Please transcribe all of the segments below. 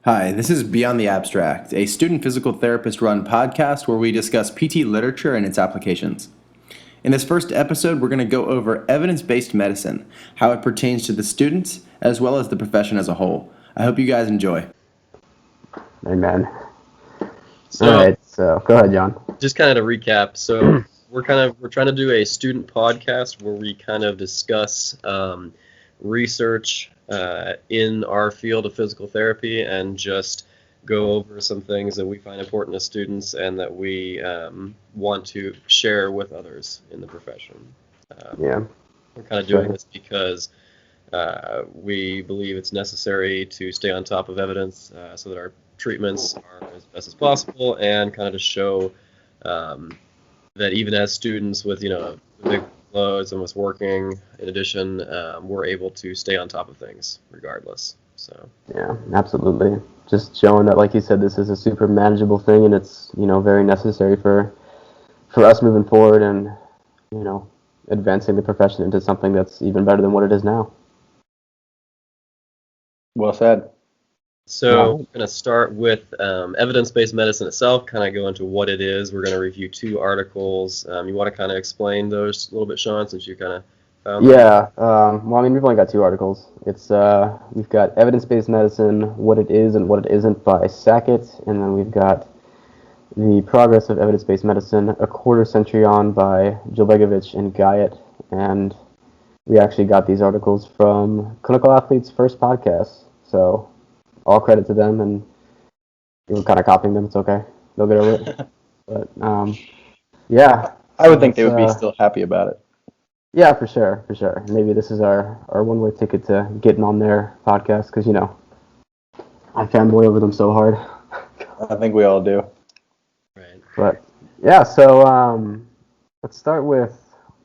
Hi, this is Beyond the Abstract, a student physical therapist run podcast where we discuss PT literature and its applications. In this first episode, we're going to go over evidence based medicine, how it pertains to the students as well as the profession as a whole. I hope you guys enjoy. Amen. So, All right, so go ahead, John. just kind of to recap, so we're trying to do a student podcast where we kind of discuss research in our field of physical therapy and just go over some things that we find important as students and that we want to share with others in the profession. Yeah. We're kind of doing this because we believe it's necessary to stay on top of evidence so that our treatments are as best as possible, and kind of to show that even as students with big loads and with working, in addition, we're able to stay on top of things regardless. So Yeah, absolutely. Just showing that, like you said, this is a super manageable thing, and it's very necessary for us moving forward, and advancing the profession into something that's even better than what it is now. Well said. So we're going to start with evidence-based medicine itself, kind of go into what it is. We're going to review two articles. You want to kind of explain those a little bit, Sean, since you kind of found them? Yeah. Well, I mean, we've only got two articles. It's we've got evidence-based medicine, what it is and what it isn't, by Sackett, and then we've got the progress of evidence-based medicine, a quarter century on, by Djulbegovic and Guyatt. And we actually got these articles from Clinical Athlete's first podcast, so all credit to them, and we're kind of copying them. It's okay. They'll get over it. But, yeah. I would think they would be still happy about it. Yeah, for sure. Maybe this is our one-way ticket to getting on their podcast, because, I fanboy over them so hard. I think we all do. Right. But, yeah, so let's start with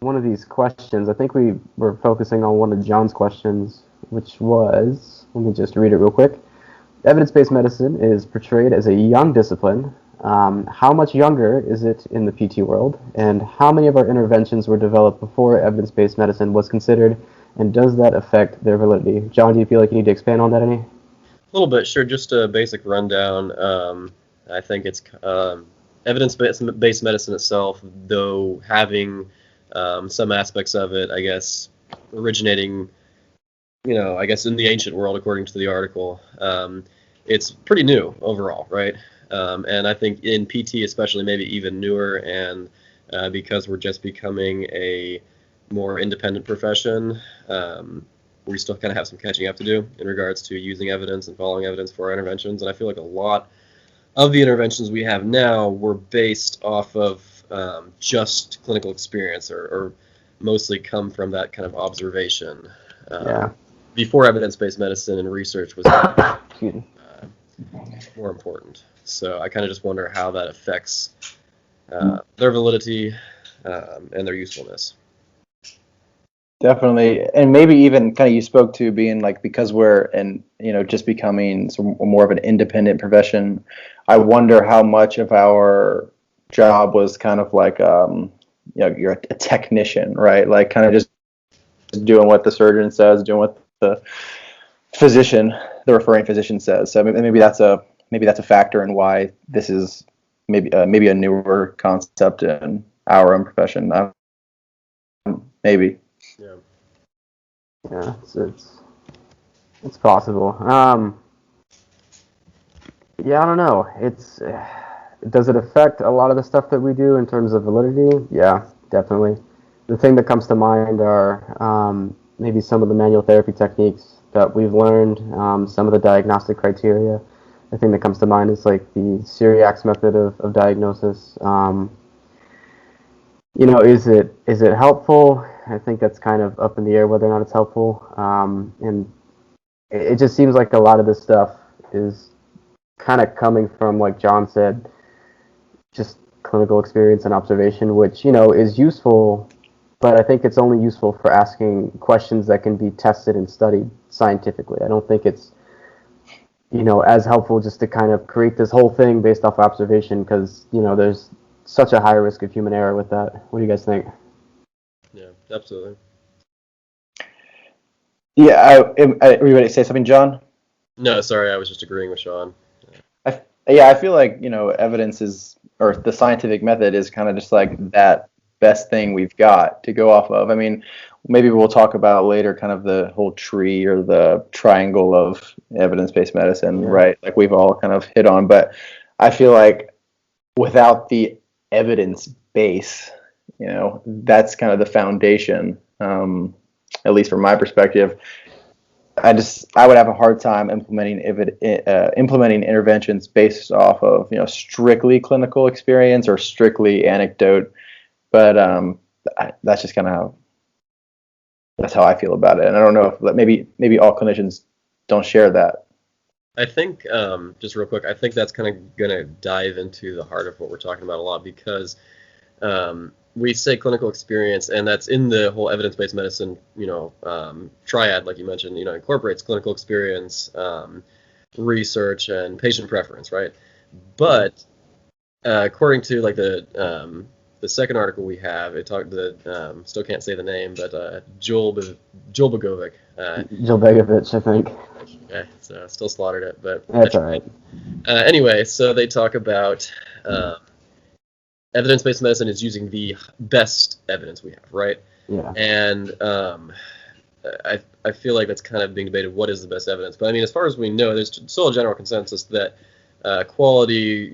one of these questions. I think we were focusing on one of John's questions, which was, let me just read it real quick. Evidence-based medicine is portrayed as a young discipline. How much younger is it in the PT world? And how many of our interventions were developed before evidence-based medicine was considered? And does that affect their validity? John, do you feel like you need to expand on that any? A little bit, sure. Just a basic rundown. I think it's evidence-based medicine itself, though having some aspects of it, I guess, originating, I guess in the ancient world, according to the article. It's pretty new overall, right? And I think in PT especially, maybe even newer, and because we're just becoming a more independent profession, we still kind of have some catching up to do in regards to using evidence and following evidence for our interventions. And I feel like a lot of the interventions we have now were based off of just clinical experience, or mostly come from that kind of observation. Before evidence-based medicine and research was more important. So I kind of just wonder how that affects their validity and their usefulness. Definitely, and maybe even kind of you spoke to being like, because we're just becoming more of an independent profession. I wonder how much of our job was kind of like you're a technician, right? Like kind of just doing what the surgeon says, doing what the referring physician says. So maybe that's a factor in why this is maybe a newer concept in our own profession. Maybe. Yeah, it's possible. Yeah, I don't know. Does it affect a lot of the stuff that we do in terms of validity? Yeah, definitely. The thing that comes to mind are maybe some of the manual therapy techniques that we've learned, some of the diagnostic criteria. The thing that comes to mind is like the Syriac's method of diagnosis. Is it helpful? I think that's kind of up in the air whether or not it's helpful. And it just seems like a lot of this stuff is kind of coming from, like John said, just clinical experience and observation, which, is useful, but I think it's only useful for asking questions that can be tested and studied scientifically. I don't think it's, as helpful just to kind of create this whole thing based off observation, because, there's such a high risk of human error with that. What do you guys think? Yeah, absolutely. Yeah, are you ready to say something, John? No, sorry, I was just agreeing with Sean. Yeah, I feel like, evidence is, or the scientific method is kind of just like that best thing we've got to go off of. I mean, maybe we'll talk about later kind of the whole tree or the triangle of evidence-based medicine, Yeah. right? Like we've all kind of hit on, but I feel like without the evidence base, that's kind of the foundation, at least from my perspective. I would have a hard time implementing implementing interventions based off of strictly clinical experience or strictly anecdote. But that's just kind of that's how I feel about it. And I don't know if maybe all clinicians don't share that. I think, just real quick, I think that's kind of going to dive into the heart of what we're talking about a lot, because we say clinical experience, and that's in the whole evidence-based medicine, triad, like you mentioned, incorporates clinical experience, research, and patient preference, right? But according to like the second article we have, it talked still can't say the name, but Djulbegovic. Djulbegovic, I think. Okay, so still slaughtered it, but That's all right. Anyway, so they talk about evidence-based medicine is using the best evidence we have, right? Yeah. And I feel like that's kind of being debated. What is the best evidence? But I mean, as far as we know, there's still a general consensus that quality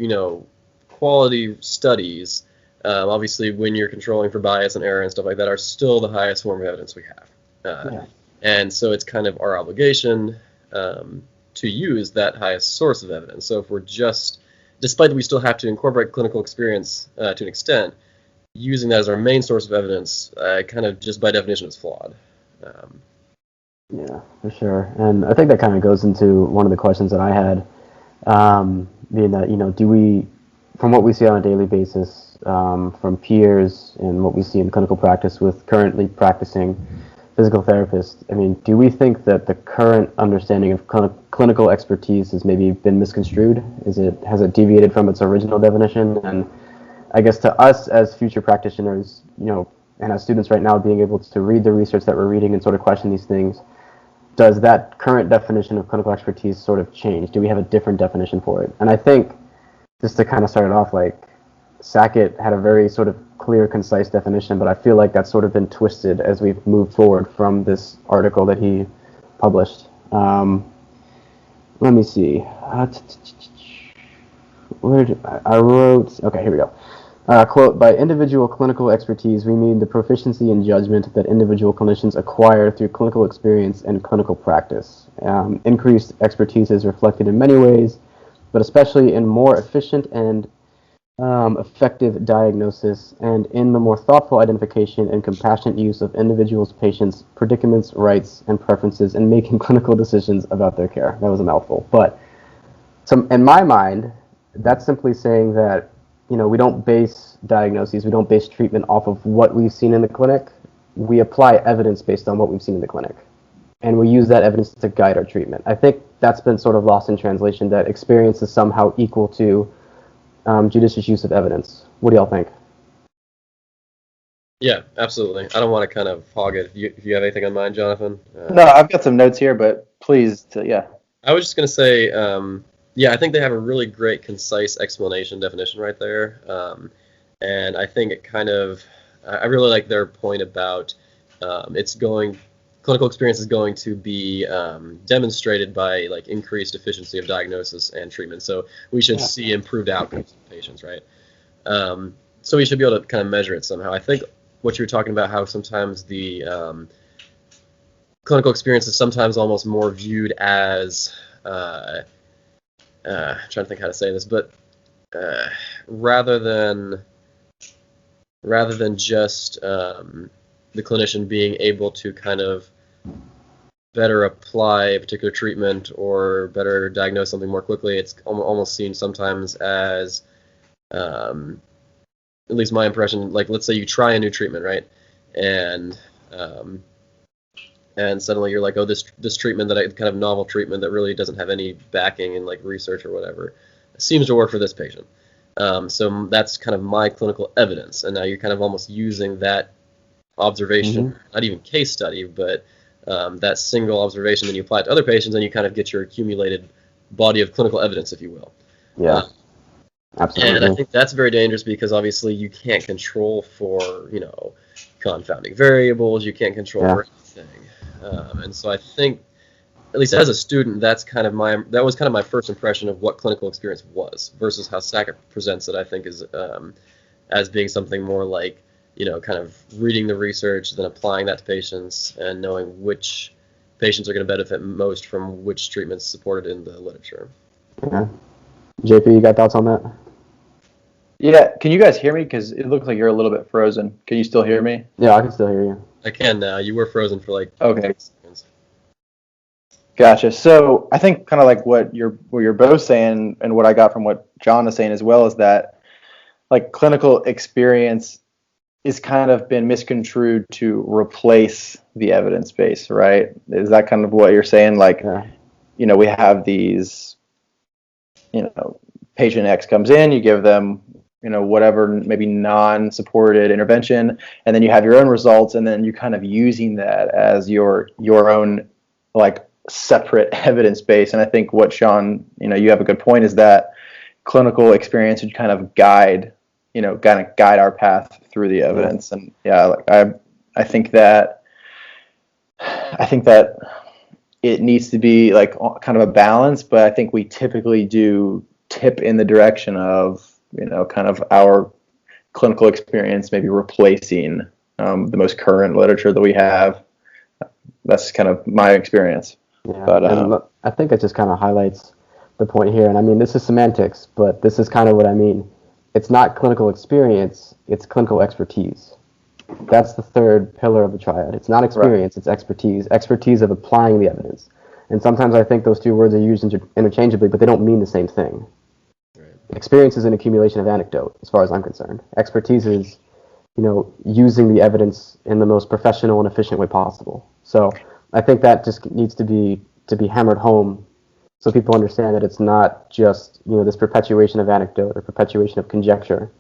studies, obviously, when you're controlling for bias and error and stuff like that, are still the highest form of evidence we have. Yeah. And so it's kind of our obligation to use that highest source of evidence. So if we're despite that we still have to incorporate clinical experience to an extent, using that as our main source of evidence, kind of just by definition is flawed. Yeah, for sure. And I think that kind of goes into one of the questions that I had, being that, do we, from what we see on a daily basis, from peers and what we see in clinical practice with currently practicing physical therapists, I mean, do we think that the current understanding of clinical expertise has maybe been misconstrued? Has it deviated from its original definition? And I guess to us as future practitioners, and as students right now, being able to read the research that we're reading and sort of question these things, does that current definition of clinical expertise sort of change? Do we have a different definition for it? And I think, just to kind of start it off, like, Sackett had a very sort of clear, concise definition, but I feel like that's sort of been twisted as we've moved forward from this article that he published. Let me see. I wrote, okay, here we go. Quote, by individual clinical expertise, we mean the proficiency and judgment that individual clinicians acquire through clinical experience and clinical practice. Increased expertise is reflected in many ways, but especially in more efficient and effective diagnosis and in the more thoughtful identification and compassionate use of individuals' patients' predicaments, rights, and preferences in making clinical decisions about their care. That was a mouthful. But in my mind, that's simply saying that we don't base diagnoses, we don't base treatment off of what we've seen in the clinic. We apply evidence based on what we've seen in the clinic. And we use that evidence to guide our treatment. I think that's been sort of lost in translation, that experience is somehow equal to judicious use of evidence. What do y'all think? Yeah, absolutely. I don't want to kind of hog it. If you have anything on mind, Jonathan? No, I've got some notes here, but please, yeah. I was just going to say, I think they have a really great, concise explanation definition right there. And I think it kind of, I really like their point about clinical experience is going to be demonstrated by like increased efficiency of diagnosis and treatment. So we should see improved outcomes in patients, right? So we should be able to kind of measure it somehow. I think what you were talking about, how sometimes the clinical experience is sometimes almost more viewed as, trying to think how to say this, but rather than just the clinician being able to kind of better apply a particular treatment or better diagnose something more quickly, it's almost seen sometimes as, at least my impression, like let's say you try a new treatment, right? And suddenly you're like, oh, this treatment kind of novel treatment that really doesn't have any backing in like research or whatever seems to work for this patient. So that's kind of my clinical evidence. And now you're kind of almost using that observation, not even case study, but that single observation, then you apply it to other patients, and you kind of get your accumulated body of clinical evidence, if you will. Yeah, absolutely. And I think that's very dangerous because obviously you can't control for, confounding variables. You can't control for anything. And so I think, at least as a student, that was kind of my first impression of what clinical experience was versus how Sackett presents it. I think is as being something more like, kind of reading the research, then applying that to patients and knowing which patients are going to benefit most from which treatments supported in the literature. Yeah. JP, you got thoughts on that? Yeah, can you guys hear me? Because it looks like you're a little bit frozen. Can you still hear me? Yeah, I can still hear you. I can now. You were frozen for like Okay. 6 seconds. Gotcha. So I think kind of like what you're both saying, and what I got from what John is saying as well, is that like clinical experience is kind of been misconstrued to replace the evidence base, right? Is that kind of what you're saying? Like, we have these, patient X comes in, you give them, whatever, maybe non-supported intervention, and then you have your own results, and then you're kind of using that as your own, like, separate evidence base. And I think what Sean, you have a good point, is that clinical experience would kind of guide our path through the evidence. And I think that it needs to be like kind of a balance, but I think we typically do tip in the direction of, kind of our clinical experience maybe replacing the most current literature that we have. That's kind of my experience. Yeah, but I think it just kind of highlights the point here. And I mean, this is semantics, but this is kind of what I mean. It's not clinical experience, it's clinical expertise. That's the third pillar of the triad. It's not experience, It's expertise of applying the evidence. And sometimes I think those two words are used interchangeably, but they don't mean the same thing. Right. Experience is an accumulation of anecdote, as far as I'm concerned. Expertise is, using the evidence in the most professional and efficient way possible. So I think that just needs to be hammered home, so people understand that it's not just, this perpetuation of anecdote or perpetuation of conjecture.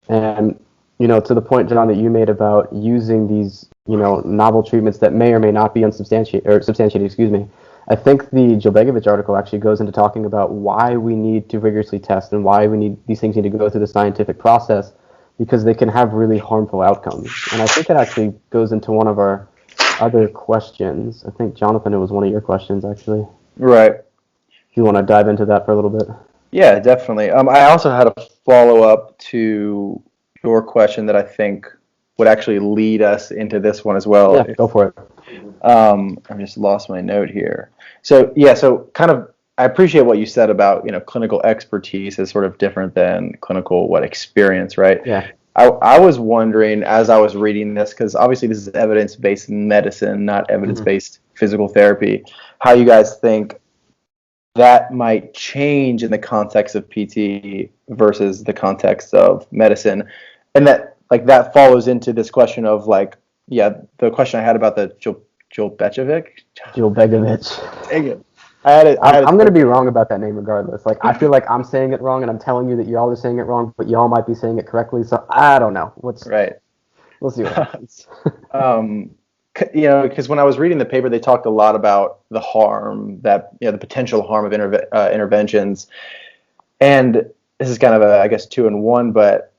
And, to the point, John, that you made about using these, novel treatments that may or may not be substantiated, I think the Djulbegovic article actually goes into talking about why we need to rigorously test and why these things need to go through the scientific process, because they can have really harmful outcomes. And I think it actually goes into one of our other questions. I think, Jonathan, it was one of your questions, actually. Right. Do you want to dive into that for a little bit? Yeah, definitely. I also had a follow-up to your question that I think would actually lead us into this one as well. Yeah, go for it. I just lost my note here. So kind of, I appreciate what you said about, clinical expertise is sort of different than clinical experience, right? Yeah. I was wondering as I was reading this, because obviously this is evidence-based medicine, not evidence-based physical therapy, how you guys think that might change in the context of PT versus the context of medicine. And that follows into this question of the question I had about the Djulbegovic. Dang it. I'm going to be wrong about that name regardless. I feel like I'm saying it wrong, and I'm telling you that y'all are saying it wrong, but y'all might be saying it correctly. So I don't know. Right. We'll see what happens. Because when I was reading the paper, they talked a lot about the harm the potential harm of interventions, and this is kind of I guess 2 in 1. But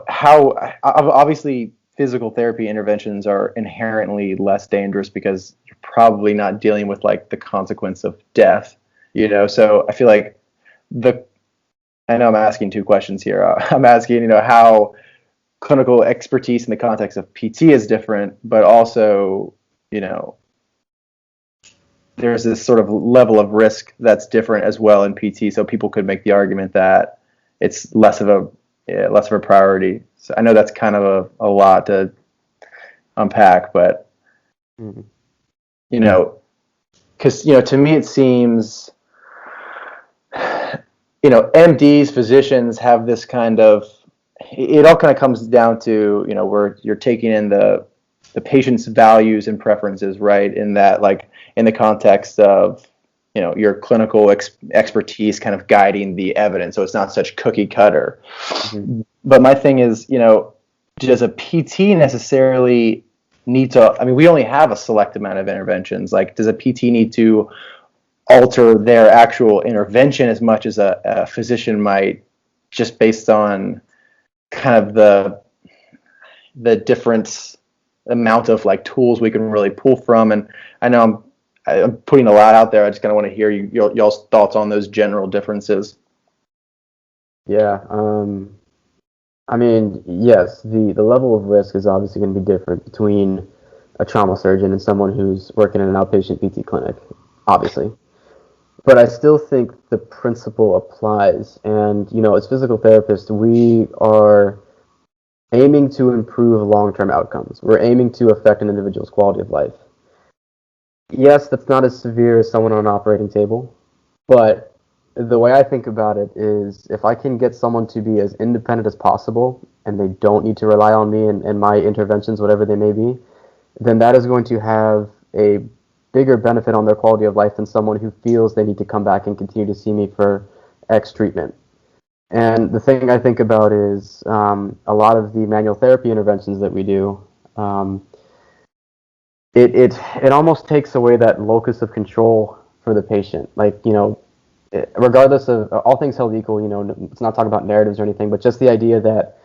how obviously physical therapy interventions are inherently less dangerous because you're probably not dealing with the consequence of death. So I feel like I know I'm asking 2 questions here. I'm asking how clinical expertise in the context of PT is different, but also, there's this sort of level of risk that's different as well in PT. So people could make the argument that it's less of a priority. So I know that's kind of a lot to unpack, but because to me it seems, MDs, physicians have this kind of, it all kind of comes down to, where you're taking in the patient's values and preferences, right? In that, in the context of, your clinical expertise kind of guiding the evidence. So it's not such cookie cutter. Mm-hmm. But my thing is, does a PT necessarily need to, I mean, we only have a select amount of interventions. Like, does a PT need to alter their actual intervention as much as a physician might, just based on kind of the different amount of like tools we can really pull from? And I know I'm putting a lot out there. I just kind of want to hear y'all's thoughts on those general differences. Yeah. I mean, yes, the level of risk is obviously going to be different between a trauma surgeon and someone who's working in an outpatient PT clinic, obviously. But I still think the principle applies. And, as physical therapists, we are aiming to improve long-term outcomes. We're aiming to affect an individual's quality of life. Yes, that's not as severe as someone on an operating table, but the way I think about it is if I can get someone to be as independent as possible and they don't need to rely on me and my interventions, whatever they may be, then that is going to have a bigger benefit on their quality of life than someone who feels they need to come back and continue to see me for X treatment. And the thing I think about is a lot of the manual therapy interventions that we do, it almost takes away that locus of control for the patient. Like, regardless of all things held equal, it's not talking about narratives or anything, but just the idea that,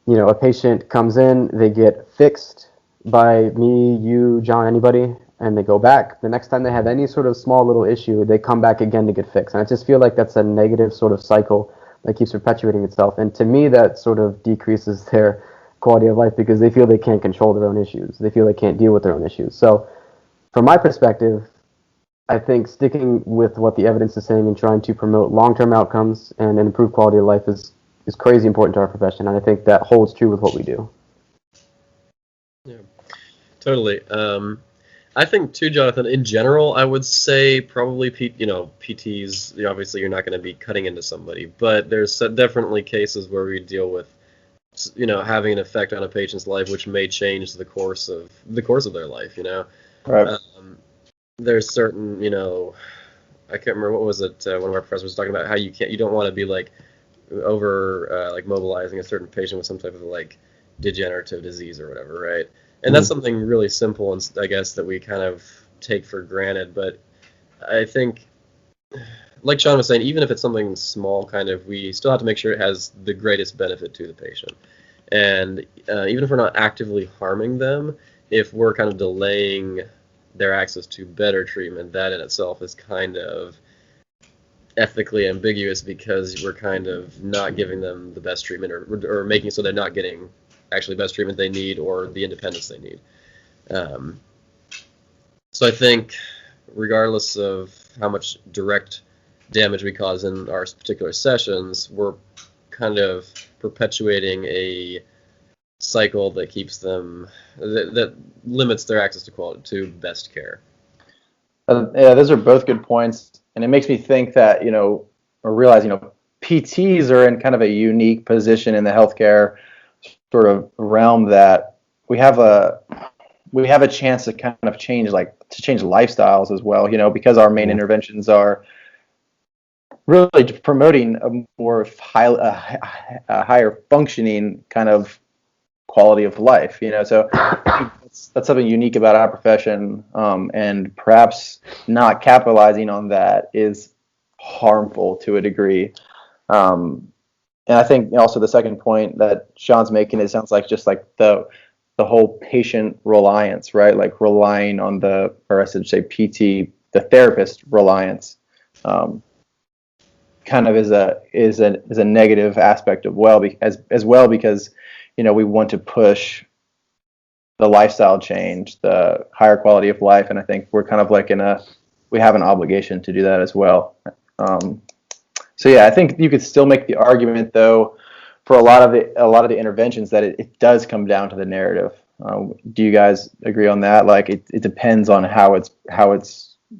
a patient comes in, they get fixed by me, you, John, anybody, and they go back. The next time they have any sort of small little issue, they come back again to get fixed. And I just feel like that's a negative sort of cycle that keeps perpetuating itself. And to me, that sort of decreases their quality of life because they feel they can't control their own issues. They feel they can't deal with their own issues. So from my perspective, I think sticking with what the evidence is saying and trying to promote long-term outcomes and improve quality of life is crazy important to our profession. And I think that holds true with what we do. Yeah, totally. I think too, Jonathan, in general, I would say probably, PTs, obviously you're not going to be cutting into somebody, but there's definitely cases where we deal with, having an effect on a patient's life, which may change the course of their life, Right. There's certain, I can't remember, what was it, one of our professors was talking about how you don't want to be like over mobilizing a certain patient with some type of like degenerative disease or whatever, right? And that's something really simple, and I guess that we kind of take for granted. But I think, like Sean was saying, even if it's something small, we still have to make sure it has the greatest benefit to the patient. And even if we're not actively harming them, if we're kind of delaying their access to better treatment, that in itself is kind of ethically ambiguous because we're kind of not giving them the best treatment or making it so they're not getting actually best treatment they need or the independence they need. So I think regardless of how much direct damage we cause in our particular sessions, we're kind of perpetuating a cycle that keeps them, that limits their access to best care. Yeah, those are both good points. And it makes me think that, or realize, PTs are in kind of a unique position in the healthcare sort of realm that we have a chance to kind of change lifestyles as well, because our main interventions are really promoting a more higher functioning kind of quality of life, so that's something unique about our profession, and perhaps not capitalizing on that is harmful to a degree. And I think also the second point that Sean's making, it sounds like just like the whole patient reliance, right? Like relying on or I should say PT, the therapist reliance, kind of is a negative aspect of as well because we want to push the lifestyle change, the higher quality of life, and I think we're kind of like we have an obligation to do that as well. So yeah, I think you could still make the argument though for a lot of the interventions that it does come down to the narrative. Do you guys agree on that? Like it depends on how it's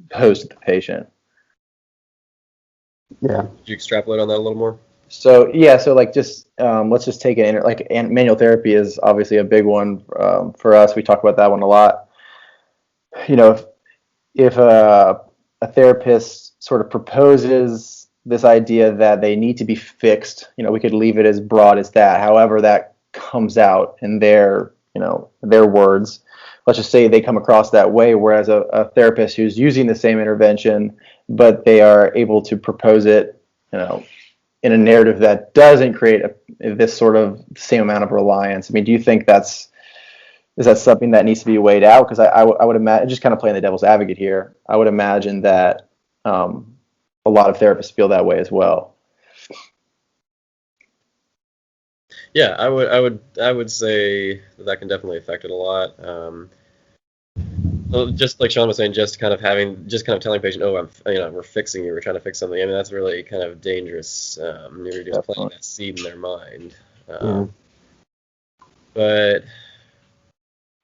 posed to the patient. Yeah. Could you extrapolate on that a little more? So yeah, so like just let's just take manual therapy is obviously a big one for us. We talk about that one a lot. If a therapist sort of proposes this idea that they need to be fixed, we could leave it as broad as that. However, that comes out in their words. let's just say they come across that way, whereas a therapist who's using the same intervention, but they are able to propose it, in a narrative that doesn't create this sort of same amount of reliance. I mean, do you think is that something that needs to be weighed out? Because I would imagine, just kind of playing the devil's advocate here, I would imagine that a lot of therapists feel that way as well. Yeah, I would say that can definitely affect it a lot. Well, just like Sean was saying, just kind of telling the patient, oh, we're fixing you, we're trying to fix something. I mean, that's really kind of dangerous. You're just planting that seed in their mind. But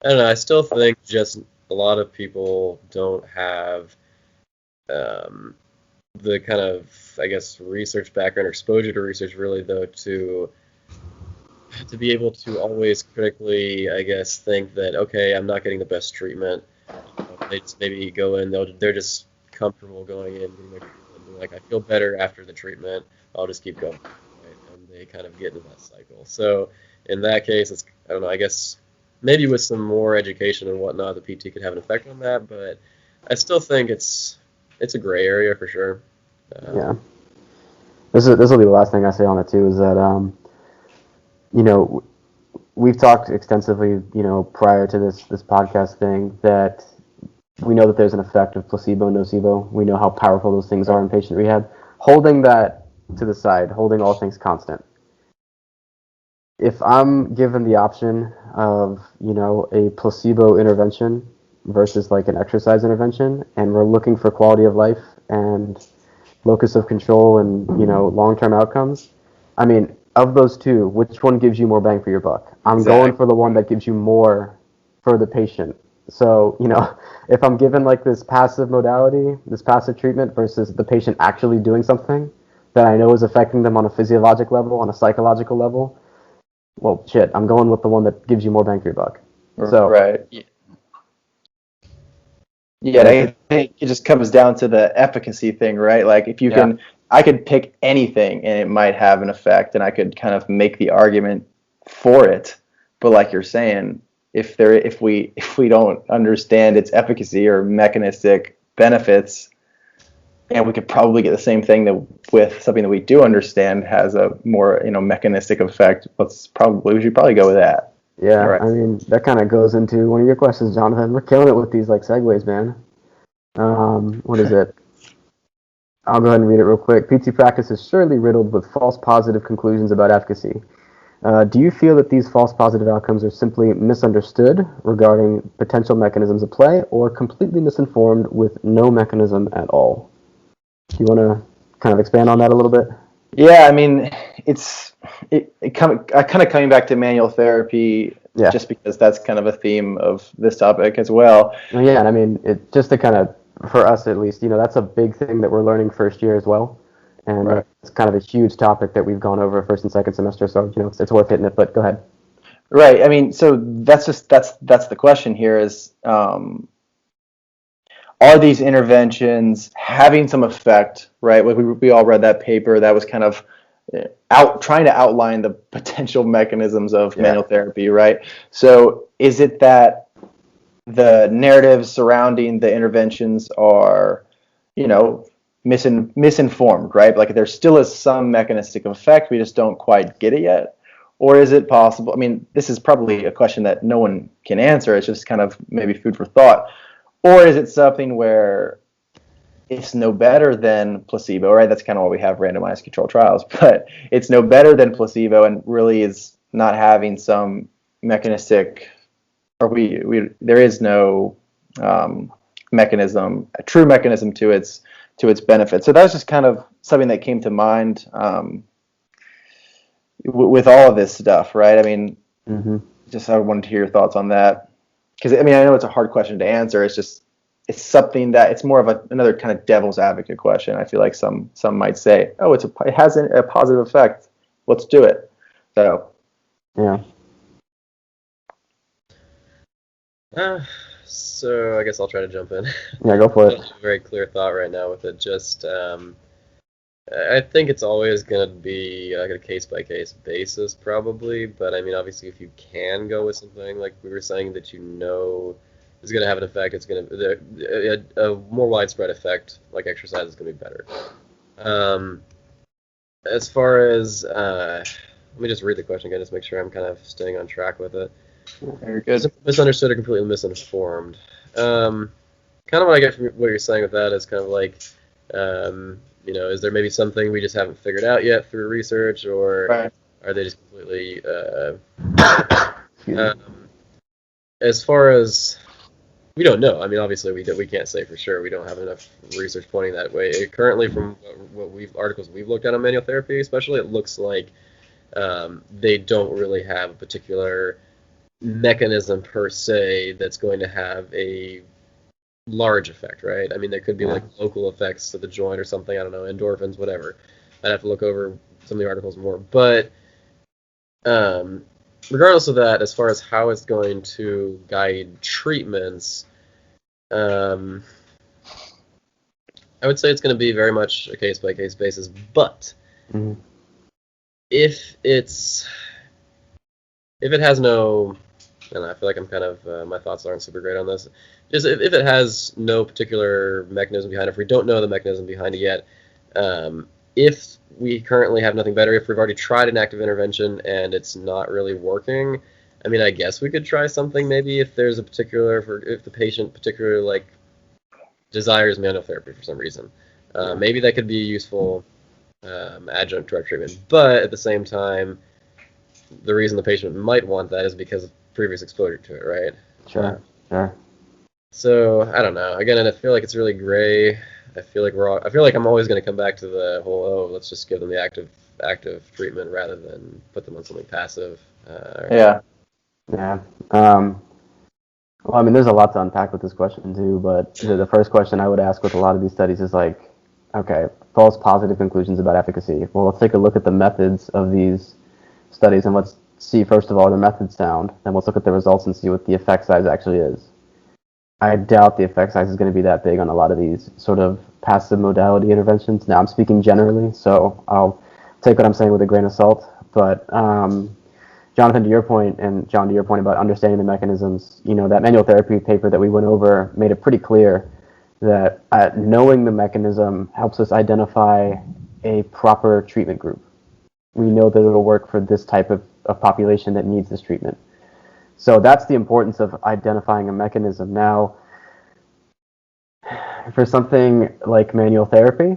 I don't know. I still think just a lot of people don't have the kind of, I guess, research background or exposure to research, really, though, to be able to always critically, I guess, think that, okay, I'm not getting the best treatment. They just maybe go in, they're just comfortable going in, getting their treatment, and like, I feel better after the treatment, I'll just keep going. Right? And they kind of get into that cycle. So in that case, it's, I don't know, I guess maybe with some more education and whatnot, the PT could have an effect on that, but I still think it's a gray area for sure. Yeah. This will be the last thing I say on it too, is that we've talked extensively, prior to this podcast thing, that we know that there's an effect of placebo, nocebo. We know how powerful those things are in patient rehab. Holding that to the side, holding all things constant. If I'm given the option of, a placebo intervention versus like an exercise intervention, and we're looking for quality of life and locus of control and, long-term outcomes, I mean, of those two, which one gives you more bang for your buck? I'm going for the one that gives you more for the patient. So, if I'm given like this passive modality, this passive treatment versus the patient actually doing something that I know is affecting them on a physiologic level, on a psychological level, well, shit, I'm going with the one that gives you more bang for your buck. So, right. Yeah, I think it just comes down to the efficacy thing, right? Like if you can, I could pick anything and it might have an effect, and I could kind of make the argument for it. But like you're saying, if we don't understand its efficacy or mechanistic benefits, and we could probably get the same thing with something that we do understand has a more mechanistic effect, we should probably go with that. Yeah, right. I mean, that kind of goes into one of your questions, Jonathan. We're killing it with these like segues, man. What is it? I'll go ahead and read it real quick. PT practice is surely riddled with false positive conclusions about efficacy. Do you feel that these false positive outcomes are simply misunderstood regarding potential mechanisms at play, or completely misinformed with no mechanism at all? Do you want to kind of expand on that a little bit? Yeah, I mean, kind of coming back to manual therapy, just because that's kind of a theme of this topic as well. Yeah, and I mean, just to kind of, for us at least, that's a big thing that we're learning first year as well, and it's kind of a huge topic that we've gone over first and second semester. So it's worth hitting it. But go ahead. Right. I mean, so that's the question here is, are these interventions having some effect, right? We all read that paper that was kind of trying to outline the potential mechanisms of manual therapy, right? So is it that the narratives surrounding the interventions are, misinformed, right? Like there still is some mechanistic effect, we just don't quite get it yet? Or is it possible? I mean, this is probably a question that no one can answer. It's just kind of maybe food for thought. Or is it something where it's no better than placebo, right? That's kind of why we have randomized controlled trials, but it's no better than placebo and really is not having some mechanistic, or there is no mechanism, a true mechanism to its benefit. So that was just kind of something that came to mind with all of this stuff, right? I mean, just I wanted to hear your thoughts on that. Because, I mean, I know it's a hard question to answer. It's something that it's more of another kind of devil's advocate question. I feel like some might say, oh, it has a positive effect. Let's do it. So, yeah. So I guess I'll try to jump in. Yeah, go for it. A very clear thought right now with it. Just, I think it's always going to be like a case-by-case basis, probably. But I mean, obviously, if you can go with something like we were saying that is going to have an effect. It's going to a more widespread effect, like exercise, is going to be better. As far as let me just read the question again, just make sure I'm kind of staying on track with it. Very good. Misunderstood or completely misinformed. Kind of what I get from what you're saying with that is kind of like, is there maybe something we just haven't figured out yet through research, or Right. are they just completely? As far as we don't know. I mean, obviously we can't say for sure. We don't have enough research pointing that way. Currently, from articles we've looked at on manual therapy, especially, it looks like they don't really have a particular mechanism per se that's going to have a large effect, right? I mean, there could be like local effects to the joint or something. I don't know, endorphins, whatever. I'd have to look over some of the articles more. But regardless of that, as far as how it's going to guide treatments, I would say it's going to be very much a case-by-case basis. But if it has no, and I feel like I'm kind of my thoughts aren't super great on this. Just if it has no particular mechanism behind it, if we don't know the mechanism behind it yet, if we currently have nothing better, if we've already tried an active intervention and it's not really working, I mean, I guess we could try something maybe if there's a particular, if the patient particularly like desires manual therapy for some reason. Maybe that could be a useful adjunct to our treatment. But at the same time, the reason the patient might want that is because of previous exposure to it, right? Sure. So I don't know. Again, and I feel like it's really gray. I feel like I'm always going to come back to the whole, let's just give them the active treatment rather than put them on something passive. Yeah. Well, I mean, there's a lot to unpack with this question too, but the first question I would ask with a lot of these studies is like, okay, false positive conclusions about efficacy. Well, let's take a look at the methods of these studies and let's see, first of all, their methods sound, then let's look at the results and see what the effect size actually is. I doubt the effect size is going to be that big on a lot of these sort of passive modality interventions. Now, I'm speaking generally, so I'll take what I'm saying with a grain of salt, but Jonathan, to your point, and John, to your point about understanding the mechanisms, that manual therapy paper that we went over made it pretty clear that knowing the mechanism helps us identify a proper treatment group. We know that it'll work for this type of population that needs this treatment. So that's the importance of identifying a mechanism. Now, for something like manual therapy,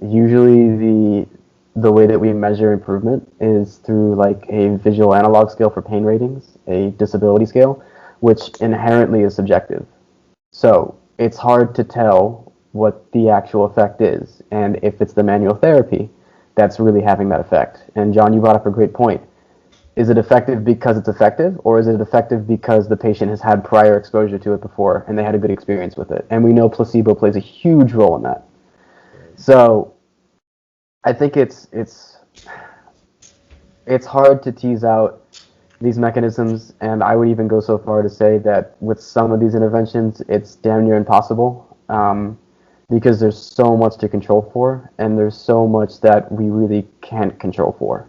usually the way that we measure improvement is through like a visual analog scale for pain ratings, a disability scale, which inherently is subjective. So it's hard to tell what the actual effect is, and if it's the manual therapy that's really having that effect. And John, you brought up a great point. Is it effective because it's effective, or is it effective because the patient has had prior exposure to it before and they had a good experience with it? And we know placebo plays a huge role in that. So I think it's hard to tease out these mechanisms, and I would even go so far to say that with some of these interventions, it's damn near impossible because there's so much to control for, and there's so much that we really can't control for.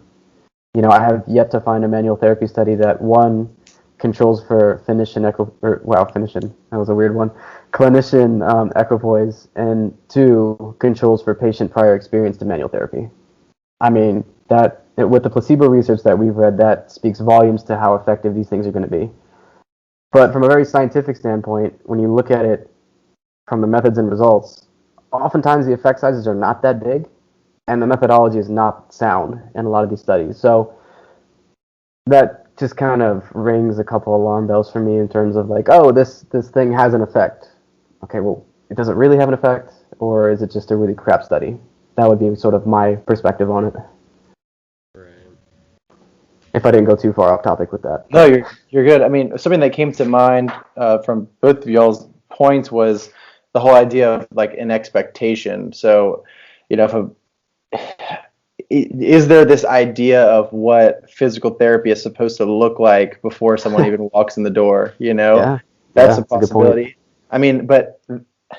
I have yet to find a manual therapy study that, one, controls for clinician equipoise, and two, controls for patient prior experience to manual therapy. I mean, that with the placebo research that we've read, that speaks volumes to how effective these things are going to be. But from a very scientific standpoint, when you look at it from the methods and results, oftentimes the effect sizes are not that big, and the methodology is not sound in a lot of these studies. So that just kind of rings a couple alarm bells for me in terms of like, oh, this thing has an effect. Okay, well, it doesn't really have an effect, or is it just a really crap study? That would be sort of my perspective on it. Right. If I didn't go too far off topic with that. No, you're good. I mean, something that came to mind from both of y'all's points was the whole idea of like an expectation. So, is there this idea of what physical therapy is supposed to look like before someone even walks in the door? That's a possibility. I mean, but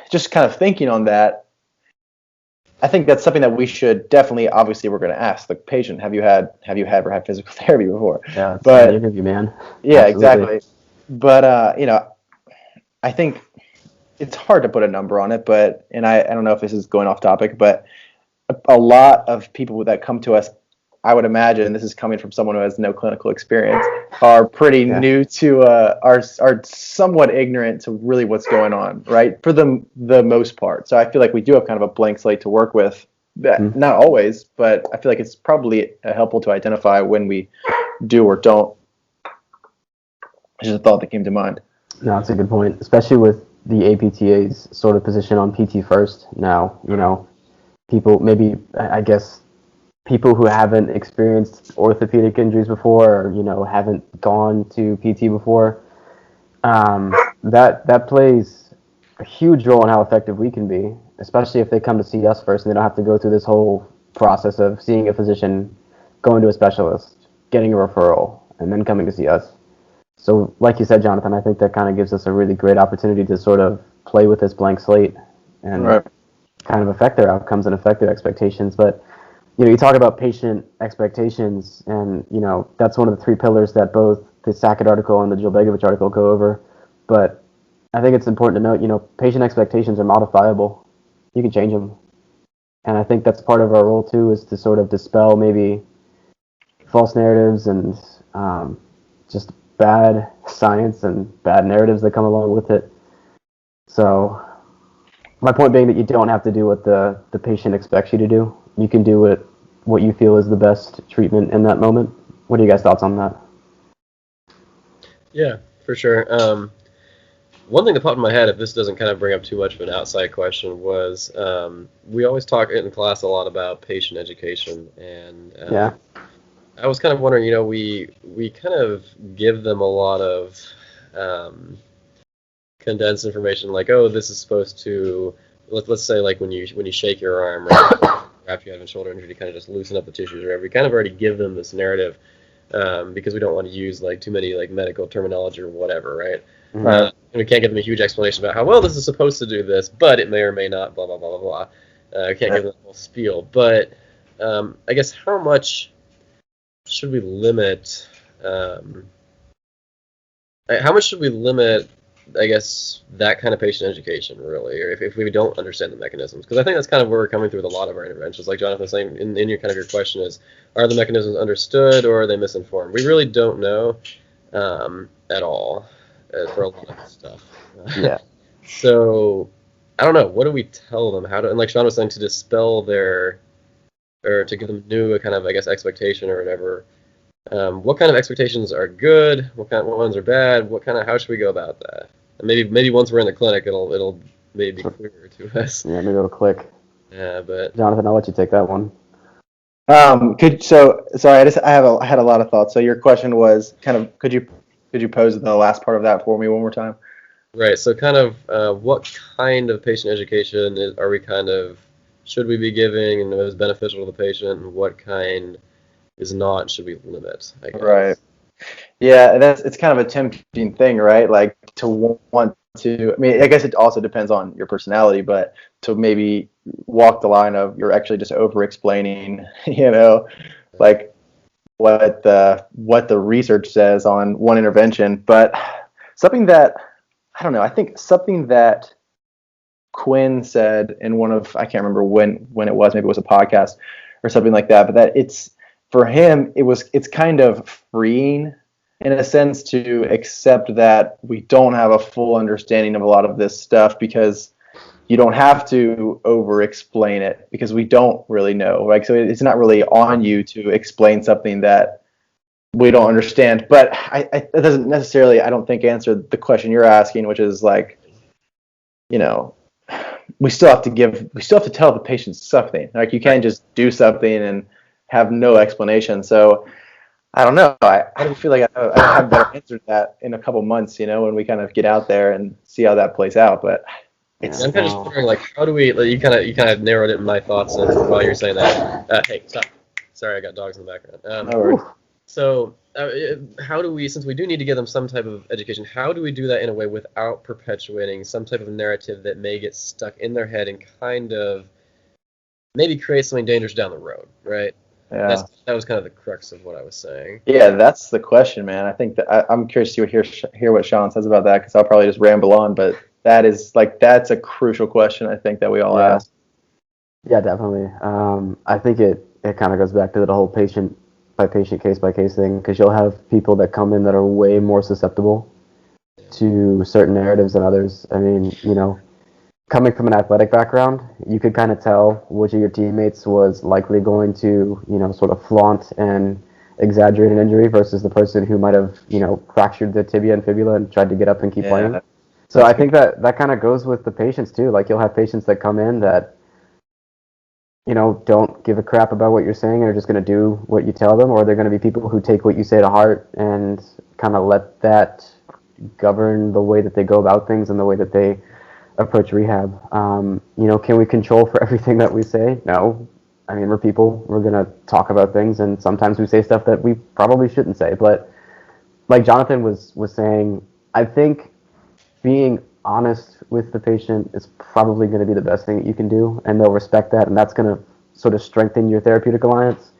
just kind of thinking on that, I think that's something that we should definitely, obviously, we're going to ask the patient, have you ever had physical therapy before? Yeah, but an interview, man. Yeah, Absolutely. exactly. But I think it's hard to put a number on it, but, and I don't know if this is going off topic, but a lot of people that come to us, I would imagine, this is coming from someone who has no clinical experience, are pretty new to, are somewhat ignorant to really what's going on, right? For the most part. So I feel like we do have kind of a blank slate to work with. Not always, but I feel like it's probably helpful to identify when we do or don't. It's just a thought that came to mind. No, that's a good point, especially with the APTA's sort of position on PT first now. You know, people maybe, I guess, people who haven't experienced orthopedic injuries before, or, you know, haven't gone to PT before, that plays a huge role in how effective we can be, especially if they come to see us first and they don't have to go through this whole process of seeing a physician, going to a specialist, getting a referral, and then coming to see us. So, like you said, Jonathan, I think that kind of gives us a really great opportunity to sort of play with this blank slate and kind of affect their outcomes and affect their expectations. But, you know, you talk about patient expectations, and, you know, that's one of the three pillars that both the Sackett article and the Djulbegovic article go over. But I think it's important to note, you know, patient expectations are modifiable. You can change them. And I think that's part of our role, too, is to sort of dispel maybe false narratives and just bad science and bad narratives that come along with it. So my point being that you don't have to do what the patient expects you to do. You can do what you feel is the best treatment in that moment. What are you guys' thoughts on that? Yeah, for sure. One thing that popped in my head, if this doesn't kind of bring up too much of an outside question, was we always talk in class a lot about patient education, and I was kind of wondering, you know, we kind of give them a lot of condensed information, like, oh, this is supposed to, let's say, like when you shake your arm, right, after you have a shoulder injury, to kind of just loosen up the tissues or whatever. We kind of already give them this narrative because we don't want to use like too many like medical terminology or whatever, right? And we can't give them a huge explanation about how well this is supposed to do this, but it may or may not, blah blah blah blah blah. We can't give them the whole spiel, but I guess how much should we limit? How much should we limit, I guess, that kind of patient education, really, or if we don't understand the mechanisms? Because I think that's kind of where we're coming through with a lot of our interventions. Like Jonathan was saying, in your kind of your question is, are the mechanisms understood or are they misinformed? We really don't know at all for a lot of this stuff. So I don't know. What do we tell them? How to, and like Sean was saying, to dispel their, or to give them new kind of, I guess, expectation or whatever. What kind of expectations are good? What ones are bad? How should we go about that? And maybe once we're in the clinic, it'll maybe be clearer to us. Yeah, maybe it'll click. Yeah, but Jonathan, I'll let you take that one. Sorry, I had a lot of thoughts. So your question was kind of, could you pose the last part of that for me one more time? Right. So kind of what kind of patient education should we be giving, and is beneficial to the patient, and what kind is not, should we limit, I guess. Right. Yeah, it's kind of a tempting thing, right? Like to want to, I mean, I guess it also depends on your personality, but to maybe walk the line of you're actually just over explaining, you know, like what the research says on one intervention. But something that, I don't know, I think something that Quinn said in one of, I can't remember when it was, maybe it was a podcast or something like that, but that for him, it's kind of freeing in a sense to accept that we don't have a full understanding of a lot of this stuff, because you don't have to over explain it because we don't really know. Like, so it's not really on you to explain something that we don't understand. But it doesn't necessarily, I don't think, answer the question you're asking, which is like, you know, we still have to tell the patient something. Like, you can't just do something and have no explanation. So I don't know. I feel like I have better answered that in a couple months, you know, when we kind of get out there and see how that plays out. But I'm kind of just wondering, like, how do we? Like, you kind of narrowed it in my thoughts while you're saying that. Hey, stop! Sorry, I got dogs in the background. No worries. So how do we, since we do need to give them some type of education, how do we do that in a way without perpetuating some type of narrative that may get stuck in their head and kind of maybe create something dangerous down the road, right? Yeah. That was kind of the crux of what I was saying. Yeah, that's the question, man. I think that I'm curious to hear what Sean says about that, because I'll probably just ramble on, but that's a crucial question I think that we all Yeah. ask. Yeah, definitely. I think it kind of goes back to the whole patient by patient, case by case thing, because you'll have people that come in that are way more susceptible to certain narratives than others. I mean, coming from an athletic background, you could kind of tell which of your teammates was likely going to, sort of flaunt and exaggerate an injury versus the person who might have, fractured the tibia and fibula and tried to get up and keep playing. So I think that kind of goes with the patients too. Like, you'll have patients that come in that, don't give a crap about what you're saying and are just going to do what you tell them, or they're going to be people who take what you say to heart and kind of let that govern the way that they go about things and the way that they approach rehab. Can we control for everything that we say? No. I mean, we're people. We're going to talk about things, and sometimes we say stuff that we probably shouldn't say. But like Jonathan was saying, I think being honest with the patient is probably going to be the best thing that you can do, and they'll respect that, and that's going to sort of strengthen your therapeutic alliance.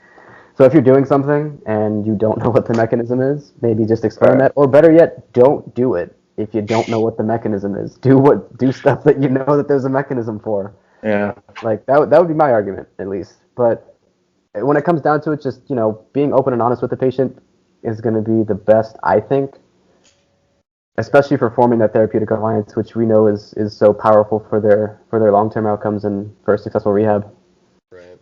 So if you're doing something and you don't know what the mechanism is, maybe just explain that, or better yet, don't do it. If you don't know what the mechanism is, do stuff that you know that there's a mechanism for. Yeah. Like that would be my argument, at least. But when it comes down to it, just being open and honest with the patient is going to be the best, I think, especially for forming that therapeutic alliance, which we know is so powerful for their long-term outcomes and for successful rehab. Right.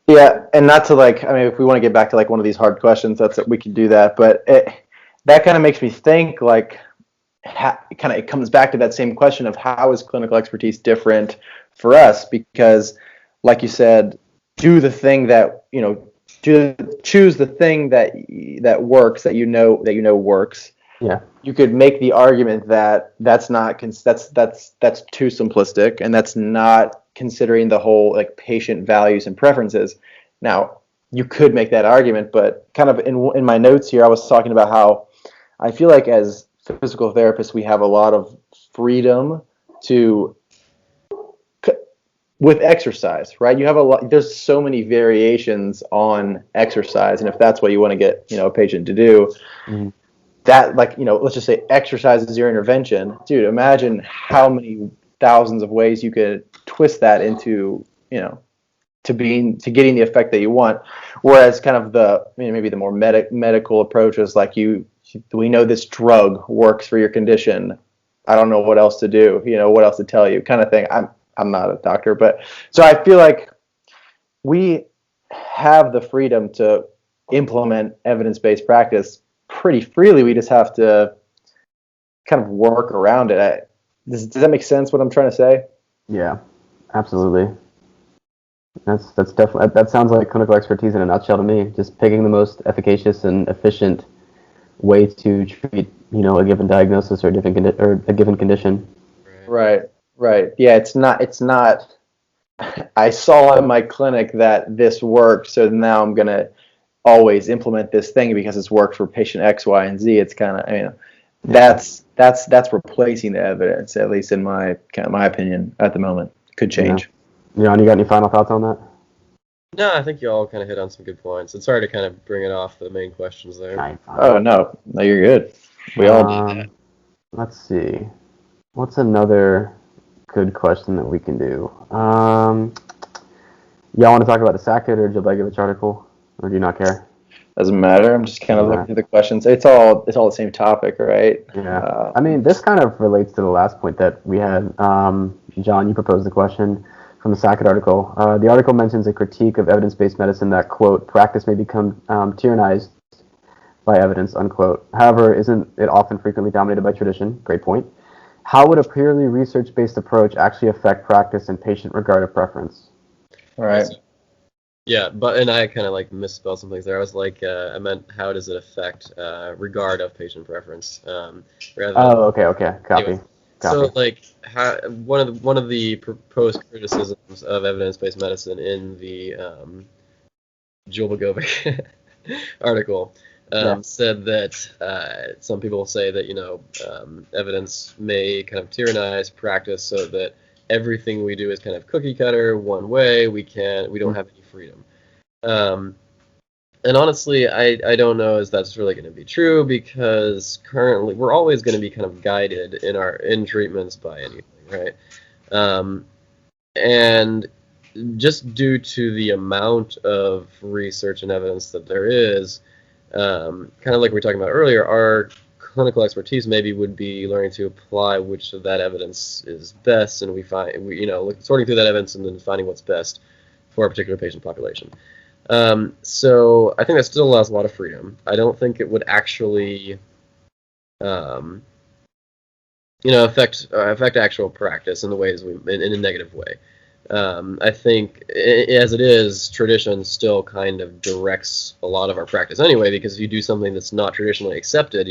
Yeah, and not to if we want to get back to one of these hard questions, we can do that. But that kind of makes me think it comes back to that same question of how is clinical expertise different for us? Because, like you said, do the thing that choose the thing that works, that you know works. Yeah. You could make the argument that that's too simplistic, and that's not considering the whole patient values and preferences. Now, you could make that argument, but kind of in my notes here, I was talking about how I feel like as physical therapists, we have a lot of freedom with exercise, right? You have there's so many variations on exercise, and if that's what you want to get, a patient to do, that let's just say exercise is your intervention, dude. Imagine how many thousands of ways you could twist that into, to getting the effect that you want. Whereas kind of maybe the more medical approach is we know this drug works for your condition. I don't know what else to do, what else to tell you, kind of thing. I'm not a doctor, but so I feel like we have the freedom to implement evidence-based practice pretty freely. We just have to kind of work around it. Does that make sense, what I'm trying to say? Yeah, absolutely. That's definitely, that sounds like clinical expertise in a nutshell to me. Just picking the most efficacious and efficient way to treat, a given diagnosis or a given condition. Right. Yeah, it's not. I saw in my clinic that this worked, so now I'm gonna always implement this thing because it's worked for patient X, Y, and Z. It's kind of, that's replacing the evidence, at least in my opinion at the moment. Could change. Jan, you got any final thoughts on that? No, I think you all kind of hit on some good points. It's hard to kind of bring it off the main questions there. Fine. Oh, no, you're good. We all do that. Let's see. What's another good question that we can do? Y'all want to talk about the Sackett or Djulbegovic article, or do you not care? Doesn't matter. I'm just kind of looking through the questions. It's all the same topic, right? Yeah. I mean, this kind of relates to the last point that we had. John, you proposed the question from the Sackett article. The article mentions a critique of evidence-based medicine that, quote, practice may become tyrannized by evidence, unquote. However, isn't it often frequently dominated by tradition? Great point. How would a purely research-based approach actually affect practice and patient regard of preference? All right. Yeah, and I kind of misspelled some things there. I was I meant how does it affect regard of patient preference? Okay. Copy. Anyway, so one of the proposed criticisms of evidence-based medicine in the Djulbegovic article said that some people say that evidence may kind of tyrannize practice, so that everything we do is kind of cookie cutter, one way. We don't have any freedom. And honestly, I don't know if that's really going to be true, because currently we're always going to be kind of guided in treatments by anything, right? And just due to the amount of research and evidence that there is, kind of like we were talking about earlier, our clinical expertise maybe would be learning to apply which of that evidence is best, and sorting through that evidence and then finding what's best for a particular patient population. So I think that still allows a lot of freedom. I don't think it would actually, affect actual practice in the ways in a negative way. I think, as it is, tradition still kind of directs a lot of our practice anyway, because if you do something that's not traditionally accepted,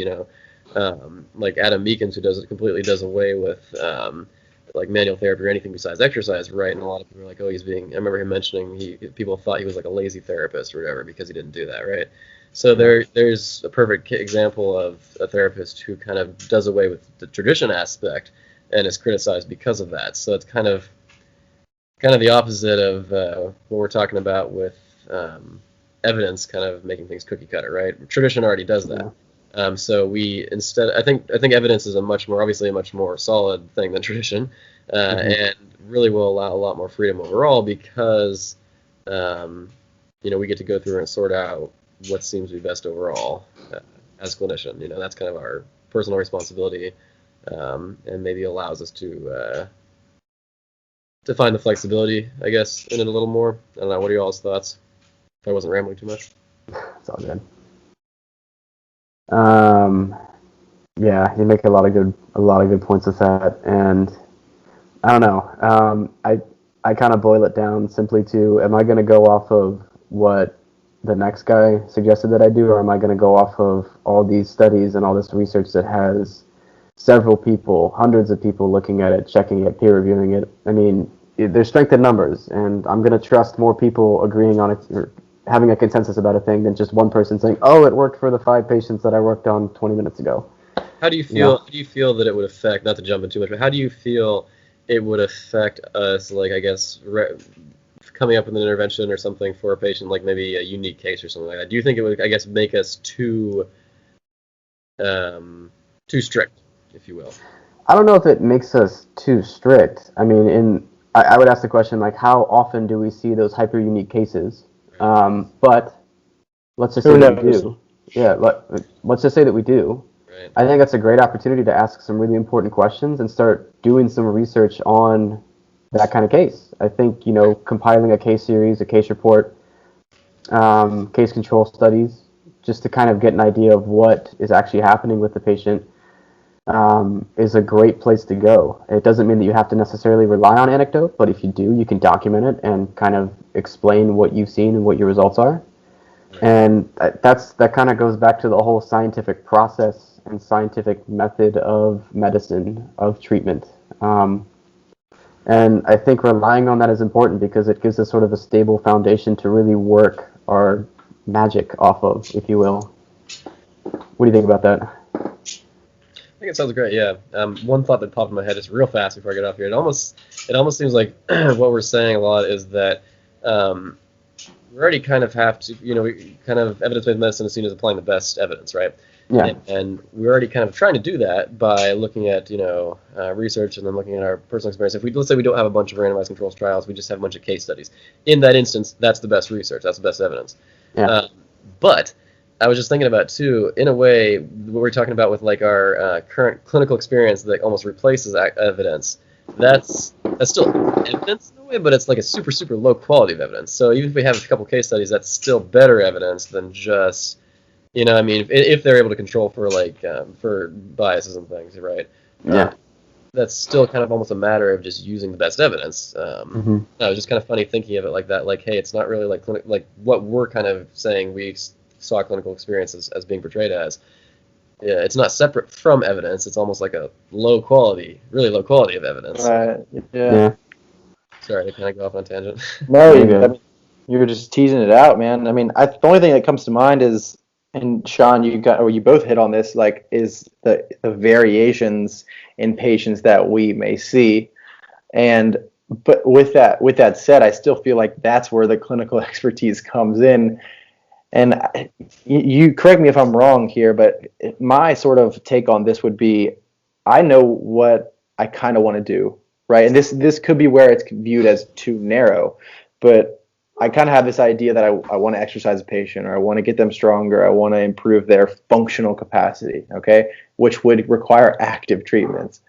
like Adam Meekins, who completely does away with like manual therapy or anything besides exercise, right? And a lot of people are like, oh, I remember him mentioning people thought he was like a lazy therapist or whatever because he didn't do that, right? So there's a perfect example of a therapist who kind of does away with the tradition aspect and is criticized because of that. So it's kind of the opposite of what we're talking about with evidence kind of making things cookie cutter, right? Tradition already does that. So we instead, I think evidence is obviously a much more solid thing than tradition, and really will allow a lot more freedom overall, because we get to go through and sort out what seems to be best overall as clinician. That's kind of our personal responsibility, and maybe allows us to find the flexibility, I guess, in it a little more. I don't know. What are y'all's thoughts? If I wasn't rambling too much. It's all good. Yeah, you make a lot of good points with that, and I don't know. I kind of boil it down simply to: am I going to go off of what the next guy suggested that I do, or am I going to go off of all these studies and all this research that has several people, hundreds of people looking at it, checking it, peer reviewing it? I mean, there's strength in numbers, and I'm going to trust more people agreeing on it, or having a consensus about a thing, than just one person saying, "Oh, it worked for the 5 patients that I worked on 20 minutes ago." How do you feel? How do you feel that it would affect? Not to jump in too much, but how do you feel it would affect us? Like, I guess coming up with an intervention or something for a patient, like maybe a unique case or something like that. Do you think it would, I guess, make us too strict, if you will? I don't know if it makes us too strict. I mean, I would ask the question, like, how often do we see those hyper unique cases? But let's just say that we do. Yeah, let's just say that we do. Right. I think that's a great opportunity to ask some really important questions and start doing some research on that kind of case. I think, compiling a case series, a case report, case control studies, just to kind of get an idea of what is actually happening with the patient, is a great place to go. It doesn't mean that you have to necessarily rely on anecdote, but if you do, you can document it and kind of explain what you've seen and what your results are. Right. And that kind of goes back to the whole scientific process and scientific method of medicine, of treatment. And I think relying on that is important, because it gives us sort of a stable foundation to really work our magic off of, if you will. What do you think about that? I think it sounds great. Yeah. One thought that popped in my head just real fast before I get off here. It almost seems like what we're saying a lot is that we already kind of have to, we kind of evidence-based medicine is seen as applying the best evidence, right? Yeah. And we're already kind of trying to do that by looking at, research and then looking at our personal experience. Let's say we don't have a bunch of randomized controlled trials, we just have a bunch of case studies. In that instance, that's the best research. That's the best evidence. Yeah. But I was just thinking about, too, in a way, what we're talking about with like our current clinical experience that almost replaces evidence, that's still evidence in a way, but it's like a super, super low quality of evidence. So even if we have a couple case studies, that's still better evidence than just, if they're able to control for for biases and things, right? Yeah. That's still kind of almost a matter of just using the best evidence. No, it's just kind of funny thinking of it like that. Like, hey, it's not really like what we're kind of saying we saw clinical experience as being portrayed as. Yeah, it's not separate from evidence. It's almost like a really low quality of evidence. Right. Yeah. Sorry to kind of go off on a tangent. No, you were just teasing it out, man. I mean, the only thing that comes to mind is, and Sean, you both hit on this, is the variations in patients that we may see. And but with that said, I still feel like that's where the clinical expertise comes in. And you correct me if I'm wrong here, but my sort of take on this would be, I know what I kind of want to do, right? And this could be where it's viewed as too narrow, but I kind of have this idea that I want to exercise a patient, or I want to get them stronger, I want to improve their functional capacity, okay, which would require active treatments,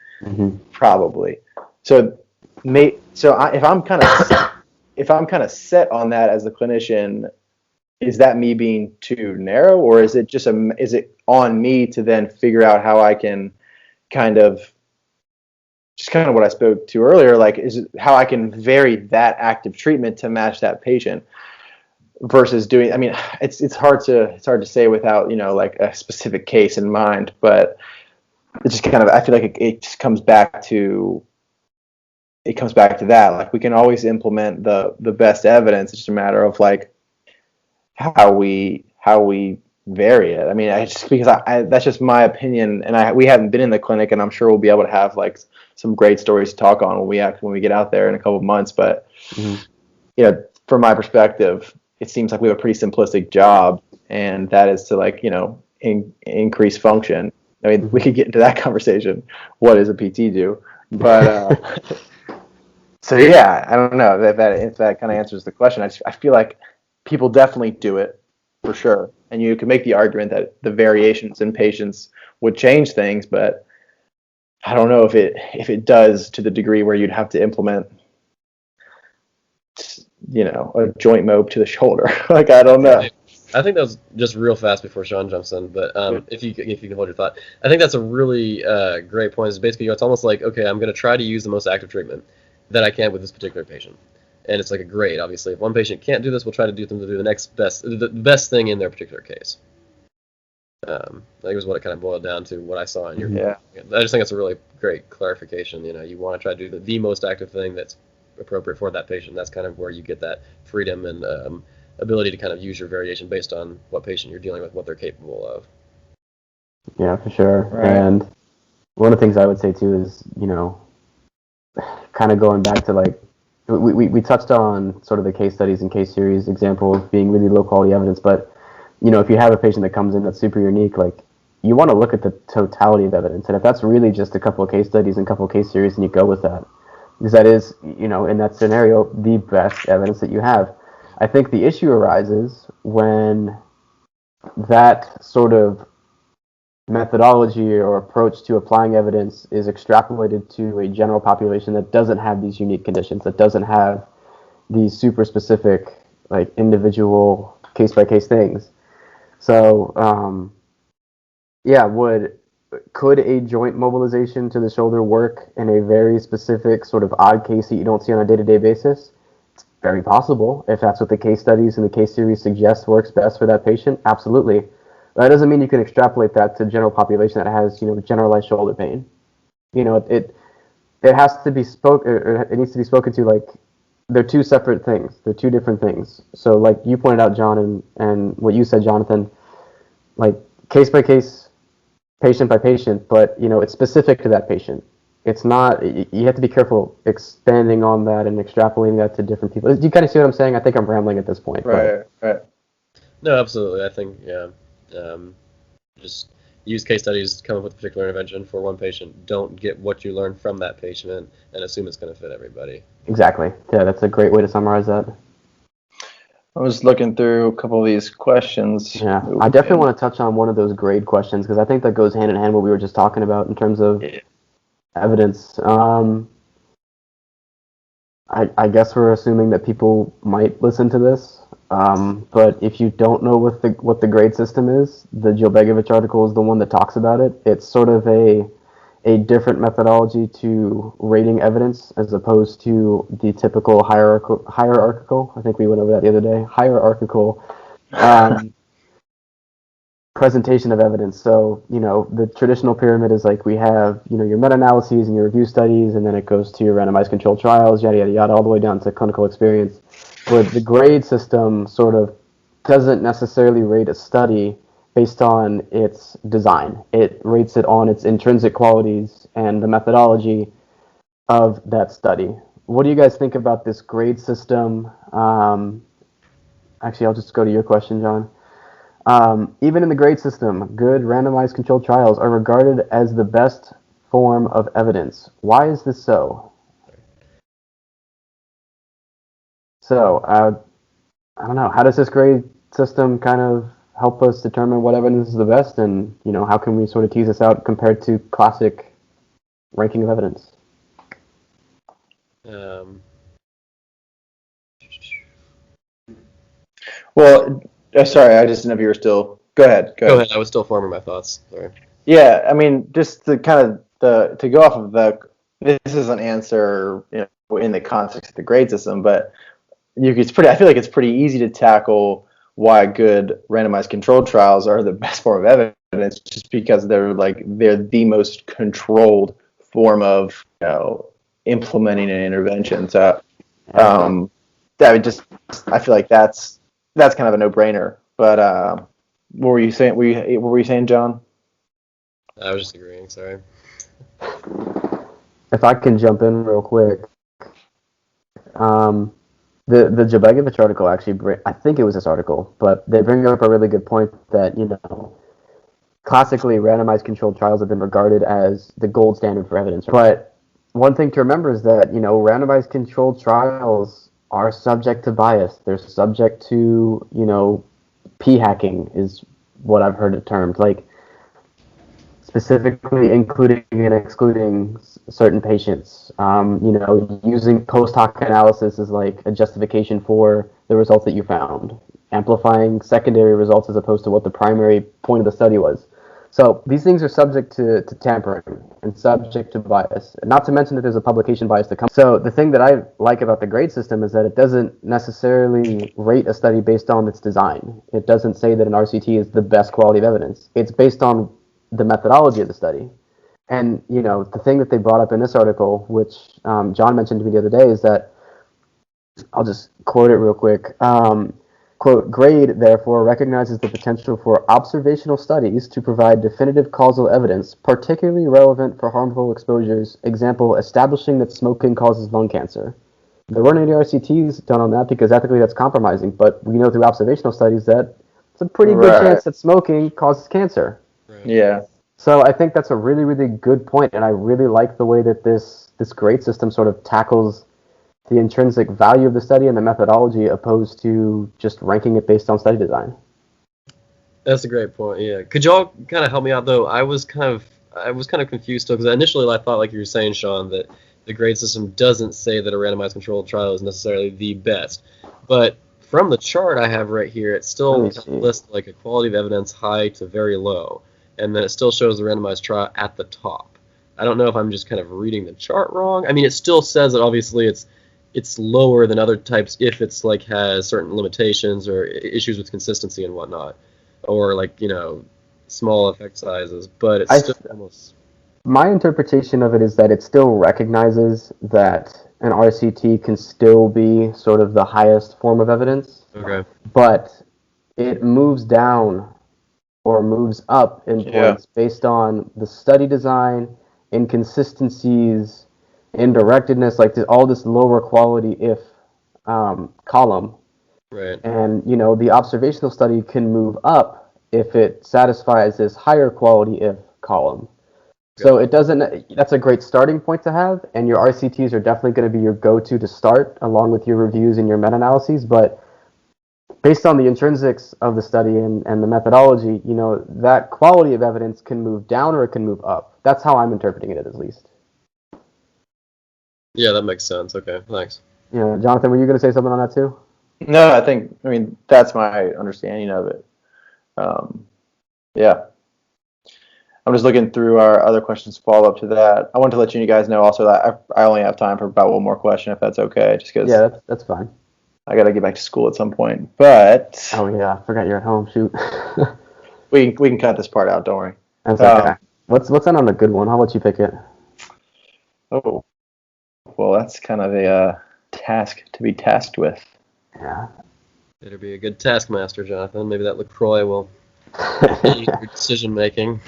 probably. So, if I'm kind of set on that as a clinician, is that me being too narrow, or is it is it on me to then figure out how I can kind of what I spoke to earlier, like is it how I can vary that active treatment to match that patient versus doing, I mean, it's hard to say without, like a specific case in mind, but it just kind of, I feel like it just comes back to that. Like we can always implement the best evidence. It's just a matter of like how we vary it. I mean, because that's just my opinion, and we haven't been in the clinic, and I'm sure we'll be able to have like some great stories to talk on when we get out there in a couple of months. But from my perspective, it seems like we have a pretty simplistic job, and that is to like increase function. I mean, we could get into that conversation. What does a PT do? But so yeah, I don't know if that kind of answers the question. I feel like people definitely do it for sure, and you can make the argument that the variations in patients would change things, but I don't know if it does to the degree where you'd have to implement, a joint mob to the shoulder. Like I don't know. I think that was just real fast before Sean jumps in, but if you can hold your thought, I think that's a really great point. Is basically it's almost like, okay, I'm going to try to use the most active treatment that I can with this particular patient. And it's like a grade, obviously. If one patient can't do this, we'll try to do them to do the best thing in their particular case. I think it was what it kind of boiled down to, what I saw in your. Yeah. I just think it's a really great clarification. You want to try to do the most active thing that's appropriate for that patient. That's kind of where you get that freedom and ability to kind of use your variation based on what patient you're dealing with, what they're capable of. Yeah, for sure. Right. And one of the things I would say too is, kind of going back to like, we touched on sort of the case studies and case series example being really low quality evidence, but if you have a patient that comes in that's super unique, like you want to look at the totality of evidence, and if that's really just a couple of case studies and a couple of case series, and you go with that, because that is, in that scenario, the best evidence that you have. I think the issue arises when that sort of methodology or approach to applying evidence is extrapolated to a general population that doesn't have these unique conditions, that doesn't have these super specific, like individual case-by-case things. So, could a joint mobilization to the shoulder work in a very specific sort of odd case that you don't see on a day-to-day basis? It's very possible. If that's what the case studies and the case series suggest works best for that patient, absolutely. That doesn't mean you can extrapolate that to general population that has, generalized shoulder pain. It has to be it needs to be spoken to like they're two separate things. They're two different things. So like you pointed out, John, and what you said, Jonathan, like case by case, patient by patient, but it's specific to that patient. It's not. You have to be careful expanding on that and extrapolating that to different people. Do you kind of see what I'm saying? I think I'm rambling at this point. Right. No, absolutely. I think just use case studies, come up with a particular intervention for one patient. Don't get what you learn from that patient and assume it's going to fit everybody. Exactly. Yeah, that's a great way to summarize that. I was looking through a couple of these questions. Yeah, I definitely want to touch on one of those grade questions because I think that goes hand in hand with what we were just talking about in terms of evidence. I guess we're assuming that people might listen to this, but if you don't know what the grade system is, the Djulbegovic article is the one that talks about it. It's sort of a different methodology to rating evidence as opposed to the typical hierarchical. I think we went over that the other day. Hierarchical presentation of evidence. So, the traditional pyramid is like we have, your meta-analyses and your review studies, and then it goes to your randomized controlled trials, yada, yada, yada, all the way down to clinical experience. But the grade system sort of doesn't necessarily rate a study based on its design. It rates it on its intrinsic qualities and the methodology of that study. What do you guys think about this grade system? Actually, I'll just go to your question, John. Even in the grade system, good randomized controlled trials are regarded as the best form of evidence. Why is this so? So, I don't know. How does this grade system kind of help us determine what evidence is the best, and how can we sort of tease this out compared to classic ranking of evidence? Well, sorry, I just didn't know if you were still. Go ahead. Go ahead. I was still forming my thoughts. Sorry. Yeah, I mean, just to kind of to go off of this is an answer, in the context of the grade system, but I feel like it's pretty easy to tackle why good randomized controlled trials are the best form of evidence, just because they're the most controlled form of implementing an intervention. So, I feel like that's kind of a no-brainer. But what were you saying? What were you saying, John? I was just agreeing. Sorry. If I can jump in real quick, the Djulbegovic article actually, I think it was this article, but they bring up a really good point that classically randomized controlled trials have been regarded as the gold standard for evidence. But one thing to remember is that randomized controlled trials are subject to bias. They're subject to p-hacking is what I've heard it termed, like specifically including and excluding certain patients. Using post hoc analysis is like a justification for the results that you found, amplifying secondary results as opposed to what the primary point of the study was. So these things are subject to tampering and subject to bias, not to mention that there's a publication bias that comes. So the thing that I like about the grade system is that it doesn't necessarily rate a study based on its design. It doesn't say that an RCT is the best quality of evidence. It's based on the methodology of the study. And the thing that they brought up in this article, which John mentioned to me the other day, is that, I'll just quote it real quick. Quote, grade, therefore, recognizes the potential for observational studies to provide definitive causal evidence, particularly relevant for harmful exposures, example, establishing that smoking causes lung cancer. There weren't any RCTs done on that because ethically that's compromising, but we know through observational studies that it's a pretty good chance that smoking causes cancer. Right. Yeah. So I think that's a really, really good point, and I really like the way that this grade system sort of tackles the intrinsic value of the study and the methodology opposed to just ranking it based on study design. That's a great point. Yeah. Could y'all kind of help me out though? I was kind of confused still because initially I thought, like you were saying, Sean, that the grade system doesn't say that a randomized controlled trial is necessarily the best. But from the chart I have right here, it still lists like a quality of evidence high to very low, and then it still shows the randomized trial at the top. I don't know if I'm just kind of reading the chart wrong. I mean, it still says that obviously it's lower than other types if it's like has certain limitations or issues with consistency and whatnot, or like small effect sizes. But it's still almost. My interpretation of it is that it still recognizes that an RCT can still be sort of the highest form of evidence. Okay. But it moves down or moves up in points based on the study design, inconsistencies, indirectedness, like all this lower quality if column. Right. And the observational study can move up if it satisfies this higher quality if column. So it doesn't. That's a great starting point to have, and your RCTs are definitely going to be your go-to to start, along with your reviews and your meta-analyses. But based on the intrinsics of the study and the methodology, that quality of evidence can move down or it can move up. That's how I'm interpreting it, at least. Yeah, that makes sense. Okay, thanks. Yeah, Jonathan, were you going to say something on that too? No, I mean, that's my understanding of it. Yeah. I'm just looking through our other questions to follow up to that. I want to let you guys know also that I only have time for about one more question, if that's okay. Just because. Yeah, that's fine. I got to get back to school at some point. But. Oh, yeah. I forgot you're at home. Shoot. we can cut this part out. Don't worry. That's okay. What's on a good one? I'll let you pick it. Oh. Well, that's kind of a task to be tasked with. Yeah. Better be a good taskmaster, Jonathan. Maybe that LaCroix will aid your decision making.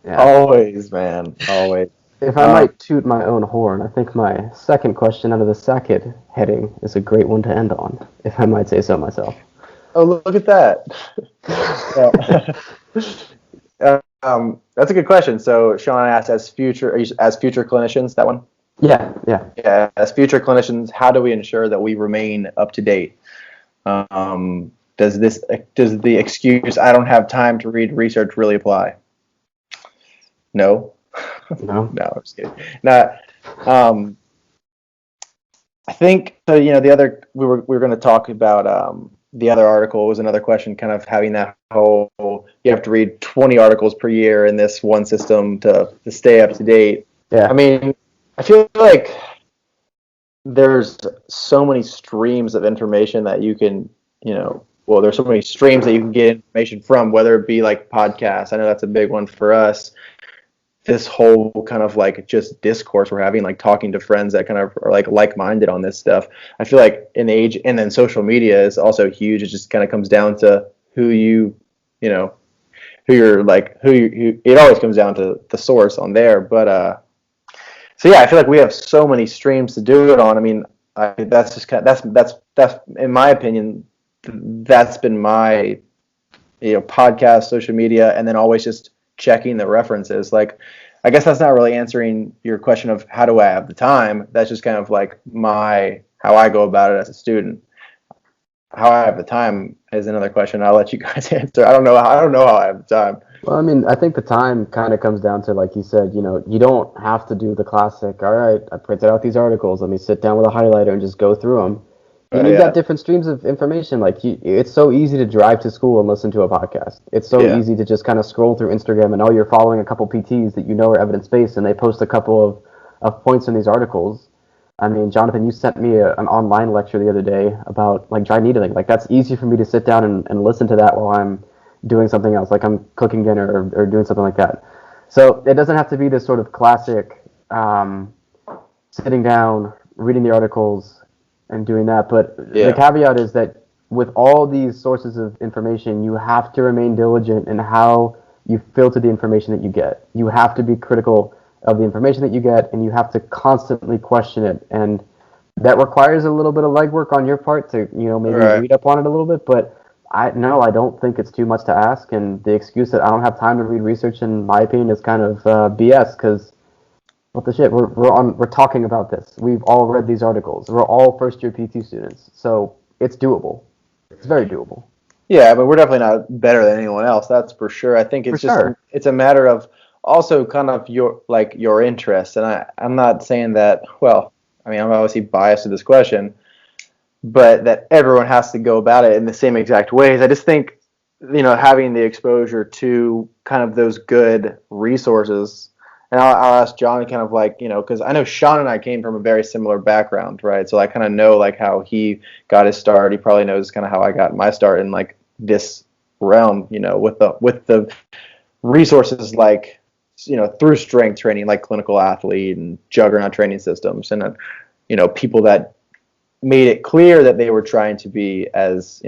Yeah. Always, man. Always. If I might toot my own horn, I think my second question out of the Sackett heading is a great one to end on, if I might say so myself. Oh, look at that. That's a good question. So Sean asked, as future clinicians, that one? Yeah. Yeah, as future clinicians, how do we ensure that we remain up to date? Does the excuse "I don't have time to read research" really apply? No. No. No, I'm just kidding. No, I think so. The other we were going to talk about the other article was another question, kind of having that whole you have to read 20 articles per year in this one system to stay up to date. Yeah. I mean, I feel like there's so many streams of information that you can, there's so many streams that you can get information from, whether it be like podcasts. I know that's a big one for us. This whole kind of like just discourse we're having, like talking to friends that kind of are like-minded on this stuff. I feel like in age, and then social media is also huge. It just kind of comes down to who it always comes down to the source on there. But so yeah, I feel like we have so many streams to do it on. I mean, that's just that's in my opinion, that's been my podcast, social media, and then always just checking the references. Like, I guess that's not really answering your question of how do I have the time. That's just kind of like how I go about it as a student. How I have the time is another question. I'll let you guys answer. I don't know how I have the time. Well, I mean, I think the time kind of comes down to, like you said, you don't have to do the classic, all right, I printed out these articles, let me sit down with a highlighter and just go through them. And you've got different streams of information. Like, it's so easy to drive to school and listen to a podcast. It's so easy to just kind of scroll through Instagram and you're following a couple PTs that are evidence-based, and they post a couple of points in these articles. I mean, Jonathan, you sent me an online lecture the other day about, like, dry needling. Like, that's easy for me to sit down and listen to that while I'm doing something else, like I'm cooking dinner or doing something like that. So it doesn't have to be this sort of classic sitting down, reading the articles, and doing that. But the caveat is that with all these sources of information, you have to remain diligent in how you filter the information that you get. You have to be critical of the information that you get, and you have to constantly question it. And that requires a little bit of legwork on your part to, maybe read up on it a little bit. But I don't think it's too much to ask. And the excuse that I don't have time to read research, in my opinion, is kind of BS, because what the shit? We're talking about this. We've all read these articles. We're all first-year PT students, so it's doable. It's very doable. Yeah, but we're definitely not better than anyone else. That's for sure. I think it's it's a matter of also kind of your interest. And I'm not saying that. Well, I mean, I'm obviously biased to this question, but that everyone has to go about it in the same exact ways. I just think having the exposure to kind of those good resources. And I'll ask John kind of because I know Sean and I came from a very similar background, right? So I kind of know how he got his start. He probably knows kind of how I got my start in this realm, with the resources through strength training, like Clinical Athlete and Juggernaut training systems, and people that made it clear that they were trying to be as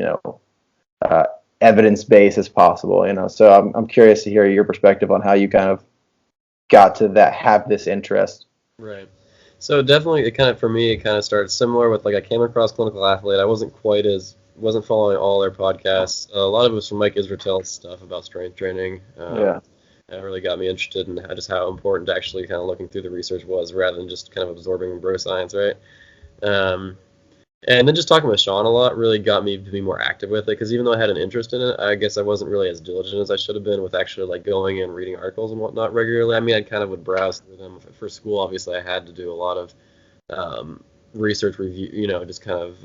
evidence-based as possible. So I'm curious to hear your perspective on how you kind of got to have this interest. Right. So definitely, for me, it kind of started similar with I came across Clinical Athlete. I wasn't following all their podcasts. A lot of it was from Mike Israel's stuff about strength training. That really got me interested in just how important actually kind of looking through the research was, rather than just kind of absorbing bro science, right? And then just talking with Sean a lot really got me to be more active with it, because even though I had an interest in it, I guess I wasn't really as diligent as I should have been with actually going and reading articles and whatnot regularly. I mean, I kind of would browse through them. For school, obviously, I had to do a lot of research review, just kind of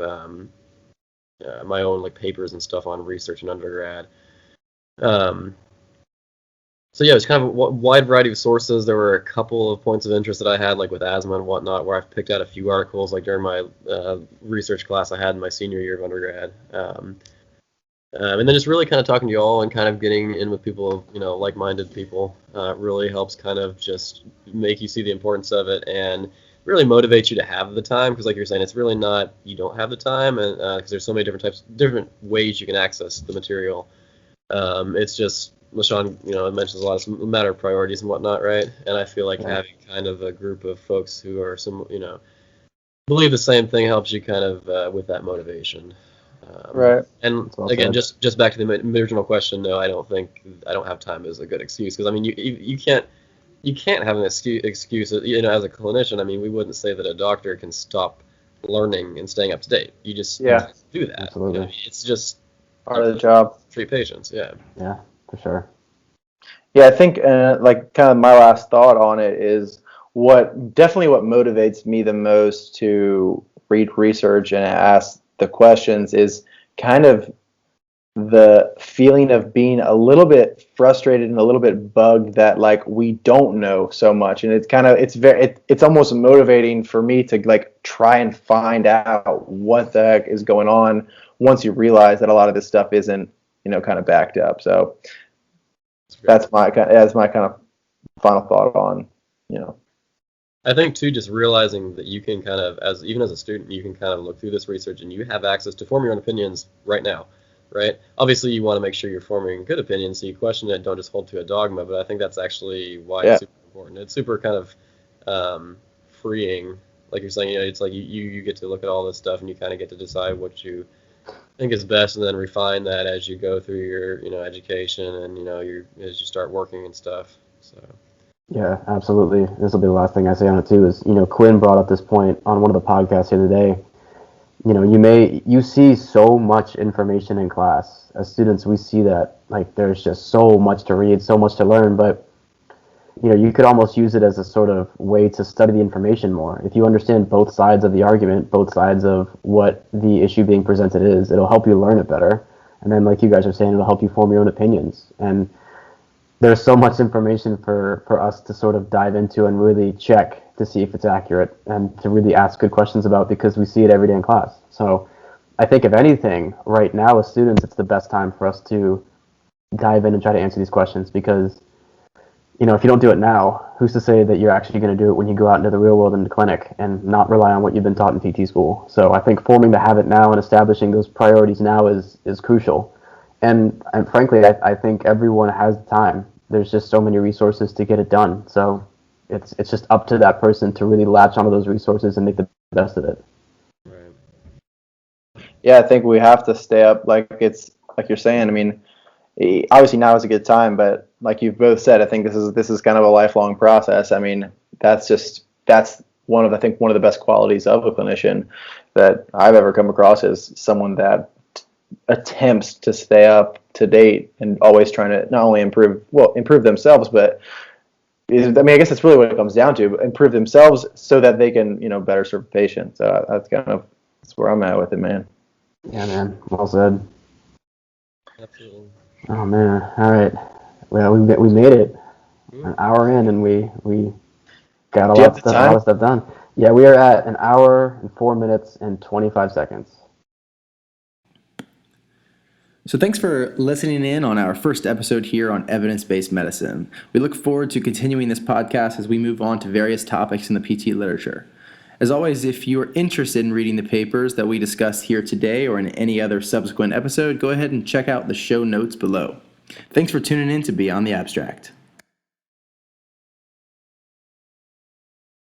my own papers and stuff on research in undergrad. So yeah, it's kind of a wide variety of sources. There were a couple of points of interest that I had, with asthma and whatnot, where I've picked out a few articles, during my research class I had in my senior year of undergrad. And then just really kind of talking to you all and kind of getting in with people, like-minded people, really helps kind of just make you see the importance of it and really motivates you to have the time. Because like you're saying, it's really not you don't have the time, and because there's so many different ways you can access the material. It's just LaShawn, it mentions a lot of matter of priorities and whatnot, right? And I feel like Yeah. having kind of a group of folks who are believe the same thing helps you kind of with that motivation. Right. And That's well again, said. just back to the original question, no, I don't have time is a good excuse, because I mean you can't have an excuse as a clinician. I mean, we wouldn't say that a doctor can stop learning and staying up to date. You just Yeah. do that. Absolutely. It's just Part of the job. treat patients. Yeah. Yeah, for sure. Yeah, I think like kind of my last thought on it is what motivates me the most to read research and ask the questions is kind of the feeling of being a little bit frustrated and a little bit bugged that like we don't know so much, and it's almost motivating for me to like try and find out what the heck is going on once you realize that a lot of this stuff isn't kind of backed up. So that's my kind of final thought on I think too, just realizing that you can kind of, even as a student, you can kind of look through this research and you have access to form your own opinions right now, right? Obviously, you want to make sure you're forming good opinions, so you question it, don't just hold to a dogma. But I think that's actually why it's super important. It's super kind of freeing, like you're saying. It's like you get to look at all this stuff and you kind of get to decide what you think is best, and then refine that as you go through your education and as you start working and stuff. So. Yeah, absolutely. This will be the last thing I say on it too. Is Quinn brought up this point on one of the podcasts the other day. You see so much information in class. As students, we see that like there's just so much to read, so much to learn, but you could almost use it as a sort of way to study the information more. If you understand both sides of the argument, both sides of what the issue being presented is, it'll help you learn it better. And then, like you guys are saying, it'll help you form your own opinions. And there's so much information for us to sort of dive into and really check to see if it's accurate and to really ask good questions about, because we see it every day in class. So I think if anything, right now as students, it's the best time for us to dive in and try to answer these questions, because if you don't do it now, who's to say that you're actually going to do it when you go out into the real world in the clinic and not rely on what you've been taught in PT school? So I think forming the habit now and establishing those priorities now is crucial. And frankly, I think everyone has the time. There's just so many resources to get it done. So it's just up to that person to really latch onto those resources and make the best of it. Right. Yeah, I think we have to stay up. Like you're saying. I mean, obviously now is a good time, but like you've both said, I think this is kind of a lifelong process. I mean, that's one of the best qualities of a clinician that I've ever come across, is someone that attempts to stay up to date and always trying to not only improve themselves, but I guess that's really what it comes down to: improve themselves so that they can better serve patients. So that's where I'm at with it, man. Yeah, man. Well said. Absolutely. Oh man. All right. Well, we made it an hour in, and we got a lot of stuff done. Yeah, we are at an hour and 4 minutes and 25 seconds. So thanks for listening in on our first episode here on evidence-based medicine. We look forward to continuing this podcast as we move on to various topics in the PT literature. As always, if you are interested in reading the papers that we discussed here today or in any other subsequent episode, go ahead and check out the show notes below. Thanks for tuning in to Beyond the Abstract.